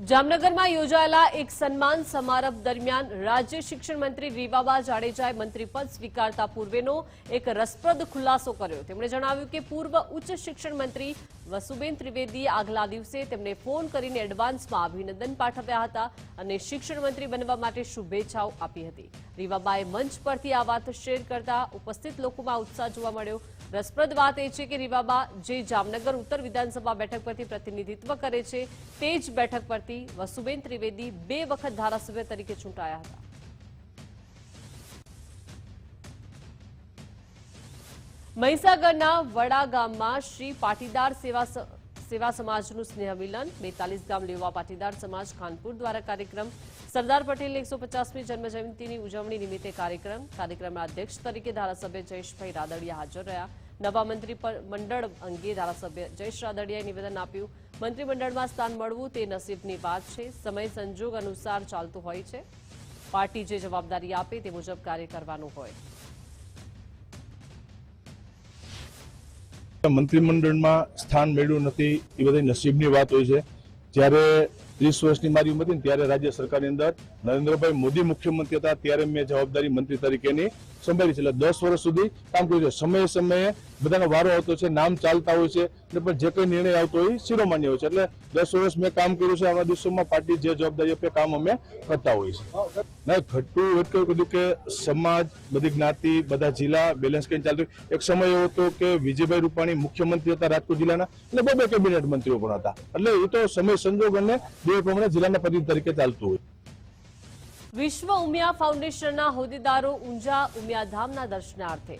જામનગરમાં યોજાયેલા એક સન્માન સમારંભ દરમિયાન રાજ્ય શિક્ષણ મંત્રી રીવાબા જાડેજાએ મંત્રીપદ સ્વીકારતા પૂર્વેનો એક રસપ્રદ ખુલાસો કર્યો. તેમણે જણાવ્યું કે પૂર્વ ઉચ્ચ શિક્ષણ મંત્રી વસુબેન ત્રિવેદીએ આગલા દિવસે તેમને ફોન કરીને એડવાન્સમાં અભિનંદન પાઠવ્યા હતા અને શિક્ષણ મંત્રી બનવા માટે શુભેચ્છાઓ આપી હતી. રીવાબાએ મંચ પરથી આ વાત શેર કરતા ઉપસ્થિત લોકોમાં ઉત્સાહ જોવા મળ્યો. રસપ્રદ વાત એ છે કે રીવાબા જે જામનગર ઉત્તર વિધાનસભા બેઠક પરથી પ્રતિનિધિત્વ કરે છે, તે જ બેઠક પરથી વસુબેન ત્રિવેદી 2 વખત ધારાસભ્ય તરીકે ચૂંટાયા હતા. મહીસાગરના વડા ગામમાં શ્રી પાટીદાર સેવા સમાજનું સ્નેહ મિલન 42 ગામ લેવા પાટીદાર સમાજ ખાનપુર દ્વારા કાર્યક્રમ સરદાર પટેલની 150મી જન્મજયંતિની ઉજવણી નિમિત્તે કાર્યક્રમના અધ્યક્ષ તરીકે ધારાસભ્ય જયેશભાઈ રાદડિયા હાજર રહ્યા. નવા મંત્રી મંડળ અંગે ધારાસભ્ય જયેશ રાદડિયાએ નિવેદન આપ્યું. મંત્રીમંડળમાં સ્થાન મળવું તે નસીબની વાત છે. સમય સંજોગ અનુસાર ચાલતું હોય છે. પાર્ટી જે જવાબદારી આપે તે મુજબ કાર્ય કરવાનું હોય. મંત્રીમંડળમાં સ્થાન મેળવ્યું નથી એ બધી નસીબની વાત હોય છે. જ્યારે 30 વર્ષની મારી ઉંમર હતી ત્યારે રાજ્ય સરકારની અંદર નરેન્દ્રભાઈ મોદી મુખ્યમંત્રી હતા ત્યારે મેં જવાબદારી મંત્રી તરીકેની સંભાળી છે. એટલે 10 વર્ષ સુધી કામ કર્યું છે. સમયે સમયે બધાનો વારો આવતો છે, નામ ચાલતા હોય છે, એટલે પણ જે કંઈ નિર્ણય આવતો હોય શિરોમાન્ય હોય છે. એટલે 10 વર્ષ મેં કામ કર્યું છે. આવનારા દિવસોમાં પાર્ટી જે જવાબદારી આપે કામ અમે કરતા હોઈએ છીએ. ના ઘટતું એટલું કીધું કે સમાજ, બધી જ્ઞાતિ, બધા જિલ્લા બેલેન્સ કરીને ચાલતું. એક સમય એવો હતો કે વિજયભાઈ રૂપાણી મુખ્યમંત્રી હતા રાજકોટ જિલ્લાના, એટલે બે કેબિનેટ મંત્રીઓ પણ હતા. એટલે એ તો સમય સંજોગ અને બે પ્રમાણે જિલ્લાના પ્રતિનિધિ તરીકે ચાલતું હોય. વિશ્વ ઉમિયા ફાઉન્ડેશનના હોદ્દેદારો ઊંઝા ઉમિયાધામના દર્શનાર્થે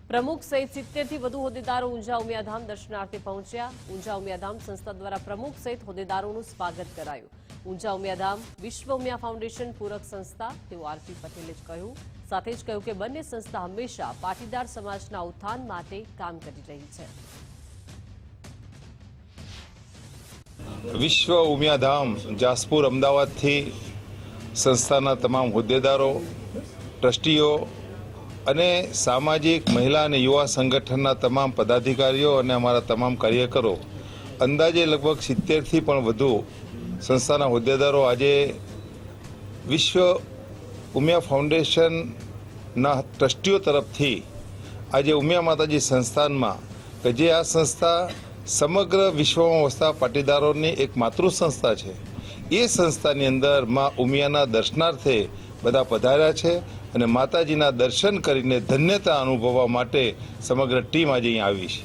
પ્રમુખ સહિત 70થી વધુ હોદ્દેદારો ઊંઝા ઉમિયાધામ દર્શનાર્થે પહોંચ્યા. ઊંઝા ઉમિયાધામ સંસ્થા દ્વારા પ્રમુખ સહિત હોદ્દેદારોનું સ્વાગત કરાયું. ઊંઝા ઉમિયાધામ વિશ્વ ઉમિયા ફાઉન્ડેશન પૂરક સંસ્થા તેવું આરપી પટેલે કહ્યું. સાથે જ કહ્યું કે બંને સંસ્થા હંમેશા પાટીદાર સમાજના ઉત્થાન માટે કામ કરી રહી છે. વિશ્વ ઉમિયાધામ જાસપુર અમદાવાદથી સંસ્થાના તમામ હોદ્દેદારો, ટ્રસ્ટીઓ અને સામાજિક, મહિલા અને યુવા સંગઠનના તમામ પદાધિકારીઓ અને અમારા તમામ કાર્યકરો અંદાજે લગભગ 70થી પણ વધુ સંસ્થાના હોદ્દેદારો આજે વિશ્વ ઉમિયા ફાઉન્ડેશનના ટ્રસ્ટીઓ તરફથી આજે ઉમિયા માતાજી સંસ્થાનમાં કે જે આ સંસ્થા સમગ્ર વિશ્વમાં વસતા પાટીદારોની એક માતૃ સંસ્થા છે, એ સંસ્થાની અંદર માં ઉમિયાના દર્શનાર્થે બધા પધાર્યા છે અને માતાજીના દર્શન કરીને ધન્યતા અનુભવવા માટે સમગ્ર ટીમ આજે અહીં આવી છે.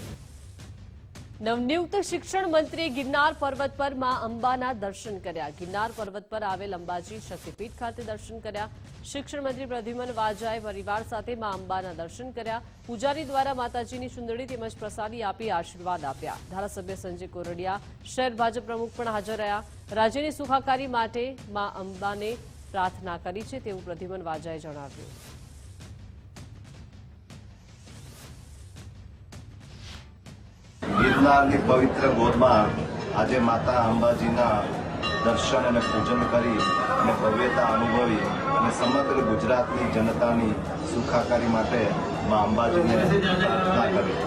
નવનિયુક્ત શિક્ષણ મંત્રીએ ગિરનાર પર્વત પર માં અંબાના દર્શન કર્યા. ગિરનાર પર્વત પર આવેલ અંબાજી શક્તિપીઠ ખાતે દર્શન કર્યા. શિક્ષણ મંત્રી પ્રદ્યુમન વાજાએ પરિવાર સાથે માં અંબાના દર્શન કર્યા. પૂજારી દ્વારા માતાજીની ચુંદડી તેમજ પ્રસાદી આપી આશીર્વાદ આપ્યા. ધારાસભ્ય સંજય કોરડિયા, શહેર ભાજપ પ્રમુખ પણ હાજર રહ્યા. રાજ્યની સુખાકારી માટે માં અંબાને પ્રાર્થના કરી છે તેવું પ્રદ્યુમન વાજાએ જણાવ્યું. ગિરનારની પવિત્ર ગોદમાં આજે માતા અંબાજીના દર્શન અને પૂજન કરી અને ભવ્યતા અનુભવી અને સમગ્ર ગુજરાતની જનતાની સુખાકારી માટે મા અંબાજીને પ્રાર્થના કરી.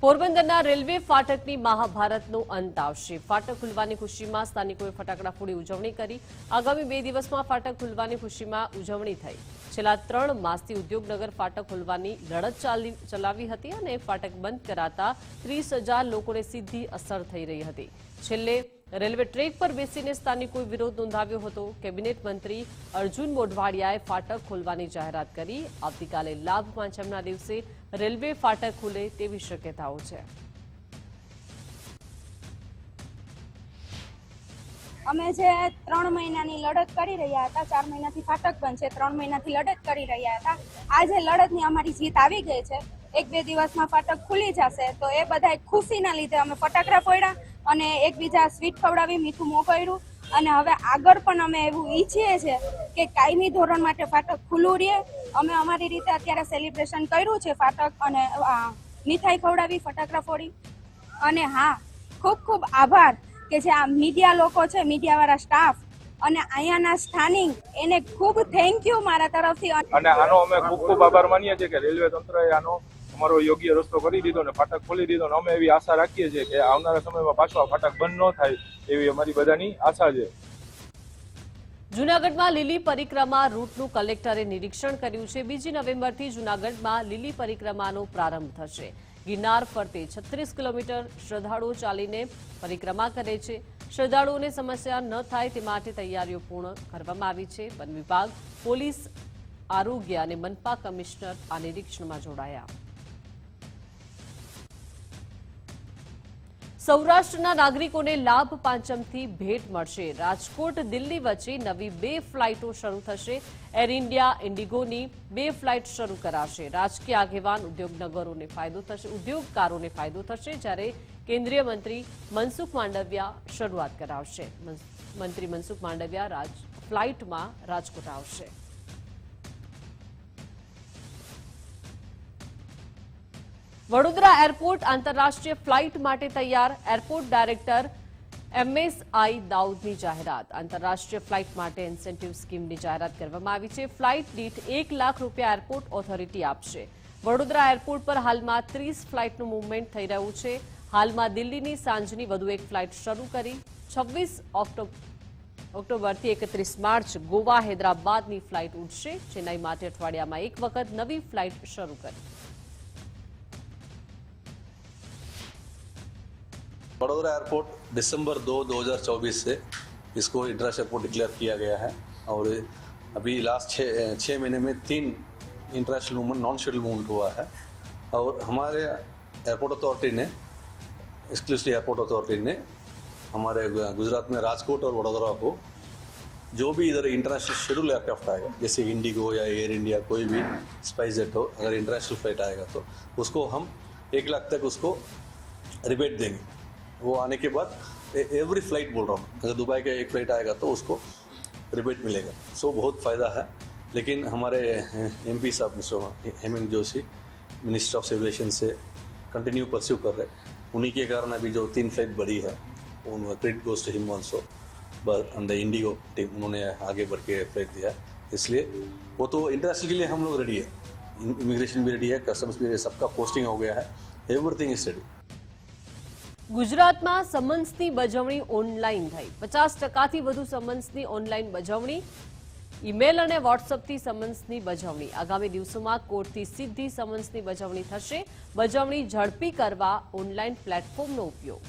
પોરબંદરના રેલવે ફાટકની મહાભારતનો અંત આવશે. ફાટક ખુલવાની ખુશીમાં સ્થાનિકોએ ફટાકડા ફોડી ઉજવણી કરી. આગામી 2 દિવસમાં ફાટક ખુલવાની ખુશીમાં ઉજવણી થઈ. છેલ્લા 3 માસથી ઉદ્યોગનગર ફાટક ખોલવાની લડત ચલાવી હતી અને ફાટક બંધ કરાતા 30,000 લોકોને સીધી અસર થઈ રહી હતી. છેલ્લે રેલવે ટ્રેક પર બેસીને સ્થાનિકોએ વિરોધ નોંધાવ્યો હતો. કેબિનેટ મંત્રી અર્જુન મોઢવાડિયાએ ફાટક ખોલવાની જાહેરાત કરી. આવતીકાલે લાભ પાંચમના દિવસે રેલવે ફાટક ખુલે તેવી શક્યતાઓ છે. અમે જે 3 મહિનાની લડત કરી રહ્યા હતા, 4 મહિનાથી ફાટક બંધ છે, 3 મહિનાથી લડત કરી રહ્યા હતા. આજે લડતની અમારી જીત આવી ગઈ છે. 1-2 દિવસમાં ફાટક ખુલી જશે તો એ બધા ખુશીના લીધે અમે ફટાકડા ફોડ્યા અને એકબીજા સ્વીટ ખવડાવી, મીઠું મોકલ્યું. અને હવે આગળ પણ અમે એવું ઈચ્છીએ છીએ કે કાયમી ધોરણ માટે ફાટક ખુલ્લું રહે. અમે અમારી રીતે અત્યારે સેલિબ્રેશન કર્યું છે ફાટક અને મીઠાઈ ખવડાવી, ફટાકડા ફોડી. અને હા, ખૂબ ખૂબ આભાર કે જે આ મીડિયા લોકો છે, મીડિયાવાળા સ્ટાફ અને અહીંયાના સ્થાનિક, એને ખૂબ થેન્ક યુ મારા તરફથી. અને આનો અમે ખૂબ ખૂબ આભાર માનીએ છીએ કે રેલવે તંત્રએ આનો અમારો યોગ્ય રસ્તો કરી દીધો અને ફાટક ખોલી દીધો. અને અમે એવી આશા રાખીએ છીએ કે આવનારા સમયમાં પાછો આ ફાટક બંધ ન થાય એવી અમારી બધાની આશા છે. જૂનાગઢમાં લીલી પરિક્રમા રૂટનું કલેક્ટરે નિરીક્ષણ કર્યું છે. 2 નવેમ્બરથી જૂનાગઢમાં લીલી પરિક્રમાનો પ્રારંભ થશે. ગિરનાર ફરતે 36 કિલોમીટર શ્રદ્ધાળુઓ ચાલીને પરિક્રમા કરે છે. શ્રદ્ધાળુઓને સમસ્યા ન થાય તે માટે તૈયારીઓ પૂર્ણ કરવામાં આવી છે. વન વિભાગ, પોલીસ, આરોગ્ય અને મનપા કમિશનર આ નિરીક્ષણમાં જોડાયા. સૌરાષ્ટ્રના નાગરિકોને લાભ પાંચમથી ભેટ મળશે. રાજકોટ દિલ્હી વચ્ચે નવી 2 ફ્લાઇટો શરૂ થશે. એર ઇન્ડિયા ઇન્ડિગોની 2 ફ્લાઇટ શરૂ કરાશે. રાજકીય આગેવાન ઉદ્યોગકારોને ફાયદો થશે જ્યારે કેન્દ્રીય મંત્રી મનસુખ માંડવિયા શરૂઆત કરાવશે. મંત્રી મનસુખ માંડવિયા ફ્લાઇટમાં રાજકોટ આવશે. વડોદરા એરપોર્ટ આંતરરાષ્ટ્રીય ફ્લાઇટ માટે તૈયાર. એરપોર્ટ ડાયરેક્ટર MSI દાઉદની જાહેરાત. આંતરરાષ્ટ્રીય ફ્લાઇટ માટે ઇન્સેન્ટિવ સ્કીમની જાહેરાત કરવામાં આવી છે. ફ્લાઇટ દીઠ ₹1 લાખ એરપોર્ટ ઓથોરિટી આપશે. વડોદરા એરપોર્ટ પર હાલમાં 30 ફ્લાઇટનું મૂવમેન્ટ થઈ રહ્યું છે. હાલમાં દિલ્હીની સાંજની વધુ એક ફ્લાઇટ શરૂ કરી. 26 ઓક્ટોબરથી 31 માર્ચ ગોવા હૈદરાબાદની ફ્લાઇટ ઉડશે. ચેન્નાઈ માટે અઠવાડિયામાં એક વખત નવી ફ્લાઇટ શરૂ કરી. बड़ौदा एयरपोर्ट दिसंबर 2, 2024 से इसको इंटरनेशनल एयरपोर्ट डिक्लेयर किया गया है और अभी लास्ट 6 महीने में 3 international movement non schedule movement हुआ है और हमारे एयरपोर्ट अथॉरिटी ने एक्सक्लूसिव एयरपोर्ट अथॉरिटी ने हमारे गुजरात में राजकोट और वडोदरा को जो भी इधर इंटरनेशनल शेड्यूल एयरक्राफ्ट आएगा जैसे इंडिगो या एयर इंडिया कोई भी स्पाइस जेट हो अगर इंटरनेशनल फ्लाइट आएगा तो उसको हम 1 लाख तक उसको रिबेट देंगे. वो आने के बाद एवरी फ्लाइट बोल रहा हूँ अगर दुबई का एक फ्लाइट आएगा तो उसको रिबेट मिलेगा. सो बहुत फ़ायदा है. लेकिन हमारे MP साहब mister Hemant Joshi minister of civil से कंटिन्यू परस्यू कर रहे. उन्हीं के कारण अभी जो 3 फ्लाइट बढ़ी है उन credit goes to him also the IndiGo team उन्होंने आगे बढ़ के फ्लाइट दिया. इसलिए वो तो इंटरनेशनल के लिए हम लोग रेडी है. इमिग्रेशन भी रेडी है, कस्टम्स भी रेडी है, सबका पोस्टिंग हो गया है, एवरीथिंग इज रेडी. ગુજરાતમાં સમન્સની બજવણી ઓનલાઈન થઈ. 50%થી વધુ સમન્સની ઓનલાઈન બજવણી. ઈમેલ અને વોટ્સઅપથી સમન્સની બજવણી. આગામી દિવસોમાં કોર્ટથી સીધી સમન્સની બજવણી થશે. બજવણી ઝડપી કરવા ઓનલાઈન પ્લેટફોર્મનો ઉપયોગ.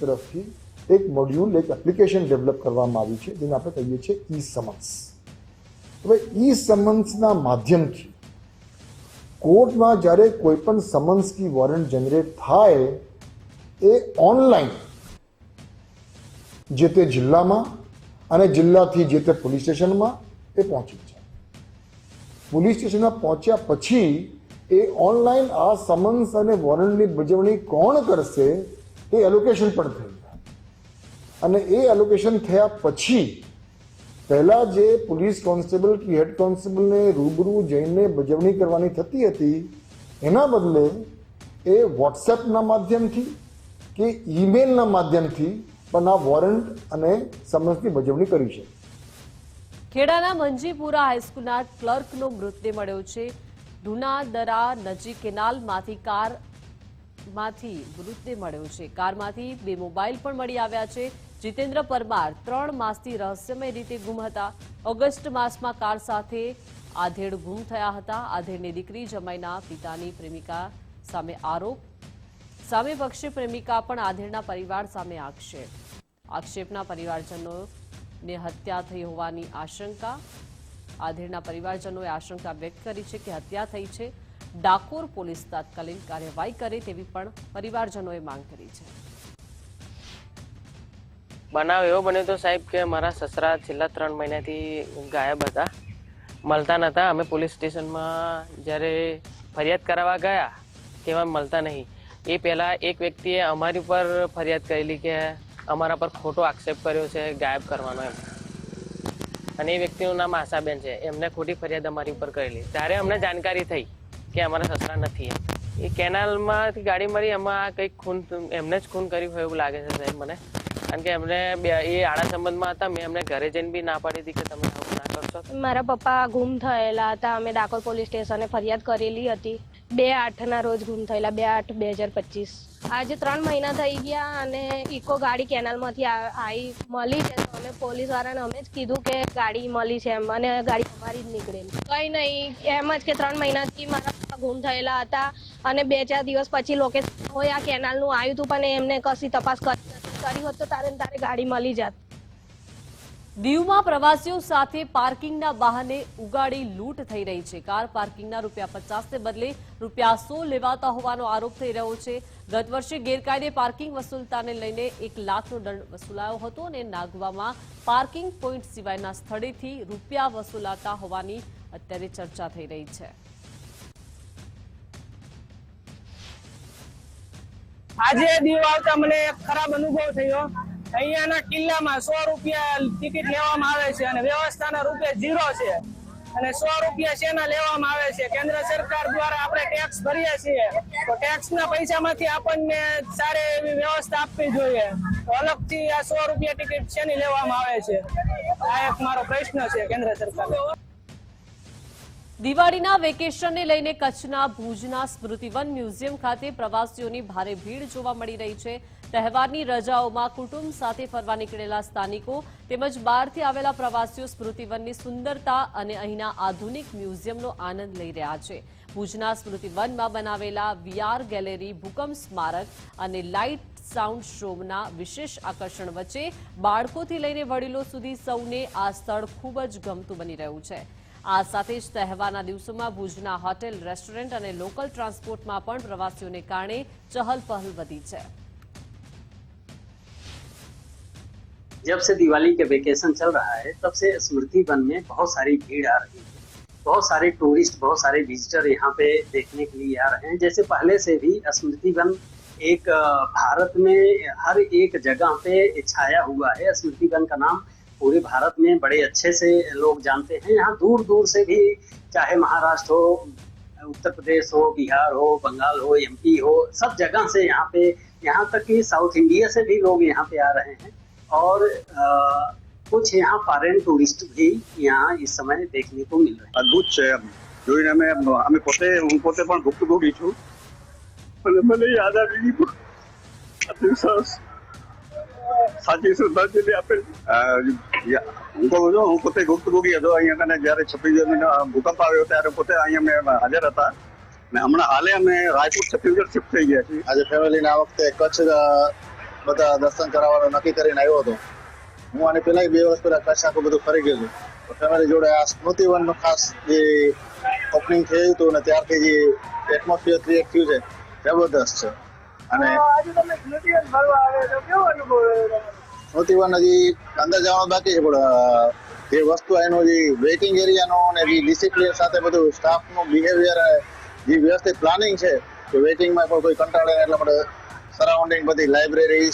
તરફથી એક મોડ્યુલ એક એપ્લિકેશન ડેવલપ કરવામાં આવી છે જેને આપણે કહીએ છીએ ઈ સમન્સ. હવે ઈ સમન્સના માધ્યમથી કોર્ટમાં જ્યારે કોઈ પણ સમન્સ કી વોરંટ જનરેટ થાય એ ઓનલાઈન જે તે જિલ્લામાં અને જિલ્લાથી જે તે પોલીસ સ્ટેશનમાં એ પહોંચી જાય. પોલીસ સ્ટેશનમાં પહોંચ્યા પછી એ ઓનલાઈન આ સમન્સ અને વોરંટની બજવણી કોણ કરશે એ એલોકેશન પણ થઈ જાય. અને એ એલોકેશન થયા પછી પહેલા જે પોલીસ કોન્સ્ટેબલ કે હેડ કોન્સ્ટેબલને રૂબરૂ જઈને બજવણી કરવાની થતી હતી એના બદલે એ વોટ્સએપના માધ્યમથી કે ઈમેલના માધ્યમથી પણ આ વોરંટ અને સમન્સની બજવણી કરી છે. ખેડાના મંજીપુરા હાઈસ્કૂલના ક્લર્કનો મૃતદેહ મળ્યો છે. ધુનાદરા નજીક કેનાલમાંથી કારમાંથી મૃતદેહ મળ્યો છે. કારમાંથી 2 મોબાઈલ પણ મળી આવ્યા છે. જીતેન્દ્ર પરમાર 3 માસથી રહસ્યમય રીતે ગુમ હતા. ઓગસ્ટ માસમાં કાર સાથે આધેડ ગુમ થયા હતા. આધેડની દીકરી જમાઈના પિતાની પ્રેમિકા સામે આરોપ. સામે પક્ષે પ્રેમિકા પણ આધેડના પરિવાર સામે આક્ષેપના પરિવારજનોને હત્યા થઈ હોવાની આશંકા. આધેડના પરિવારજનોએ આશંકા વ્યક્ત કરી છે કે હત્યા થઈ છે. ડાકોર પોલીસ તાત્કાલિક કાર્યવાહી કરે તેવી પણ પરિવારજનોએ માંગ કરી છે. બનાવ એવો બન્યો તો સાહેબ કે મારા સસરા છેલ્લા 3 મહિનાથી ગાયબ હતા, મળતા નહોતા. અમે પોલીસ સ્ટેશનમાં જ્યારે ફરિયાદ કરાવવા ગયા તેમાં મળતા નહીં. એ પહેલાં એક વ્યક્તિએ અમારી ઉપર ફરિયાદ કરેલી કે અમારા પર ખોટો આક્ષેપ કર્યો છે ગાયબ કરવાનો એમ. અને એ વ્યક્તિનું નામ આશાબેન છે. એમને ખોટી ફરિયાદ અમારી ઉપર કરેલી. ત્યારે અમને જાણકારી થઈ કે અમારા સસરા નથી એમ. એ કેનાલમાંથી ગાડી મળી એમાં કંઈક ખૂન એમને જ ખૂન કર્યું હોય એવું લાગે છે સાહેબ મને. કારણ કે એમને એ આડા સંબંધમાં હતા. મેં એમને ઘરે જઈને બી ના પાડી હતી કે તમે આવું ના કરશો. મારા પપ્પા ગુમ થયેલા હતા. અમે ડાકોર પોલીસ સ્ટેશને ફરિયાદ કરેલી હતી. 2/8ના રોજ ગુમ થયેલા, 2/8/2025. આજે 3 મહિના થઈ ગયા અને ઇકો ગાડી કેનાલમાંથી આવી મળી છે. તો અમે પોલીસ વાળાને અમે જ કીધું કે ગાડી મળી છે એમ, અને ગાડી અમારી જ નીકળેલી. કંઈ નહીં, એમ જ કે 3 મહિનાથી મારા પપ્પા ગુમ થયેલા હતા અને 2-4 દિવસ પછી લોકેશન હોય આ કેનાલનું આવ્યું હતું પણ એમને કશી તપાસ કરી હોત તો તારે ગાડી મળી જાત. દીવમાં પ્રવાસીઓ સાથે પાર્કિંગના બહાને ઉગાડી લૂંટ થઈ રહી છે. કાર પાર્કિંગના ₹50 બદલે ₹100 લેવાતા હોવાનો આરોપ થઈ રહ્યો છે. ગત વર્ષે ગેરકાયદે પાર્કિંગ વસૂલતાને લઈને ₹1 લાખનો દંડ વસૂલાયો હતો અને નાગવામાં પાર્કિંગ પોઈન્ટ સિવાયના સ્થળેથી રૂપિયા વસૂલાતા હોવાની અત્યારે ચર્ચા થઈ રહી છે. આજે દીવ આવતા મને એક ખરાબ અનુભવ થયો. અહીંયાના કિલ્લામાં ₹100 ટિકિટ લેવામાં આવે છે અને વ્યવસ્થાના ₹0 છે. અને ₹100 શેના લેવામાં આવે છે? કેન્દ્ર સરકાર દ્વારા આપણે ટેક્સ ભરીએ છીએ, તો ટેક્સના પૈસામાંથી આપણને સારી એવી વ્યવસ્થા આપવી જોઈએ. તો અલગથી આ ₹100 ટિકિટ શેની લેવામાં આવે છે? આ એક મારો પ્રશ્ન છે કેન્દ્ર સરકાર. દિવાળીના વેકેશનને લઈને કચ્છના ભુજના સ્મૃતિવન મ્યુઝિયમ ખાતે પ્રવાસીઓની ભારે ભીડ જોવા મળી રહી છે. તહેવારની રજાઓમાં કુટુંબ સાથે ફરવા નીકળેલા સ્થાનિકો તેમજ બહારથી આવેલા પ્રવાસીઓ સ્મૃતિવનની સુંદરતા અને અહીંના આધુનિક મ્યુઝિયમનો આનંદ લઈ રહ્યા છે. ભુજના સ્મૃતિવનમાં બનાવેલા VR ગેલેરી, ભૂકંપ સ્મારક અને લાઇટ સાઉન્ડ શોના વિશેષ આકર્ષણ વચ્ચે બાળકોથી લઈને વડીલો સુધી સૌને આ સ્થળ ખૂબ જ ગમતું બની રહ્યું છે. આ સાથે જ તહેવારના દિવસોમાં ભુજના હોટેલ, રેસ્ટોરન્ટ અને લોકલ ટ્રાન્સપોર્ટમાં પણ પ્રવાસીઓને કારણે ચહલ-પહલ વધી છે. जब से दिवाली के वेकेशन चल रहा है तब से स्मृति वन में बहुत सारी भीड़ आ रही है. बहुत सारे टूरिस्ट, बहुत सारे विजिटर यहाँ पे देखने के लिए आ रहे हैं. जैसे पहले से भी स्मृति वन एक भारत में हर एक जगह पे छाया हुआ है. स्मृति वन का नाम पूरे भारत में बड़े अच्छे से लोग जानते हैं. यहाँ दूर दूर से भी, चाहे महाराष्ट्र हो, उत्तर प्रदेश हो, बिहार हो, बंगाल हो, MP हो, सब जगह से यहाँ तक कि साउथ इंडिया से भी लोग यहाँ पे आ रहे हैं. और कुछ यहाँ फॉरेन टूरिस्ट भी यहाँ इस समय देखने को मिल रहे हैं. અદ્ભુત છે. જોઈને અમે પોતે પણ ભુક્તભોગી છું અને મને યાદ આવી ગયું સરસ સાચી શ્રદ્ધાંજલિ આપેલી. હું કહું છું, હું પોતે ભુક્તભોગી હતો. અહીંયા કને જયારે 26 ભૂકંપ આવ્યો ત્યારે પોતે અહીંયા મેં હાજર હતા અને હમણાં હાલે અમે રાયપુર છત્તીસગઢ શિફ્ટ થઈ ગયા છીએ. આજે ફેમિલીને આ વખતે કચ્છ બધા દર્શન કરાવવાનું નક્કી કરીને આવ્યો હતો. હું આને પહેલા 2 વર્ષ પહેલા કચ્છ આખું બધું ફરી ગયો છું. તો ફેમિલી જોડે આ સ્મૃતિવનનું ખાસ જે ઓપનિંગ થયું હતું ને ત્યારથી જે એટમોસ્ફિયર ક્રિએટ થયું છે જબરદસ્ત છે. અને સ્મૃતિવન હજી અંદર જવાનું બાકી છે, પણ જે વસ્તુ એનો જે વેઇટિંગ એરિયાનો અને જે ડિસિપ્લિન સાથે બધું સ્ટાફનું બિહેવિયર, જે વ્યવસ્થિત પ્લાનિંગ છે કે વેઇટિંગમાં પણ કોઈ કંટાળે એટલા માટે સરાઉન્ડિંગ બધી લાઇબ્રેરી,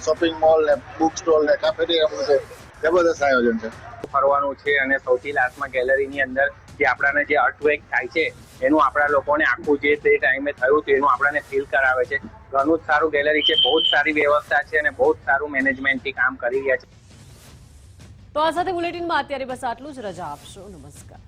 શોપિંગ મોલ ને બુક સ્ટોલ ને કાફેટેરિયા બધું છે. જબરદસ્ત આયોજન છે. ફરવાનું છે અને સૌથી લાસ્ટમાં ગેલેરીની અંદર જે આપણાને જે અર્થવેક થાય છે એનું આપણા લોકોને આખું જે તે ટાઈમે થયું હતું એનું આપણને ફીલ કરાવે છે. ઘણું જ સારું ગેલેરી છે, બહુ જ સારી વ્યવસ્થા છે અને બહુ જ સારું મેનેજમેન્ટથી કામ કરી રહ્યા છે. તો આ સાથે બુલેટિનમાં અત્યારે બસ આટલું જ. રજા આપશો. નમસ્કાર.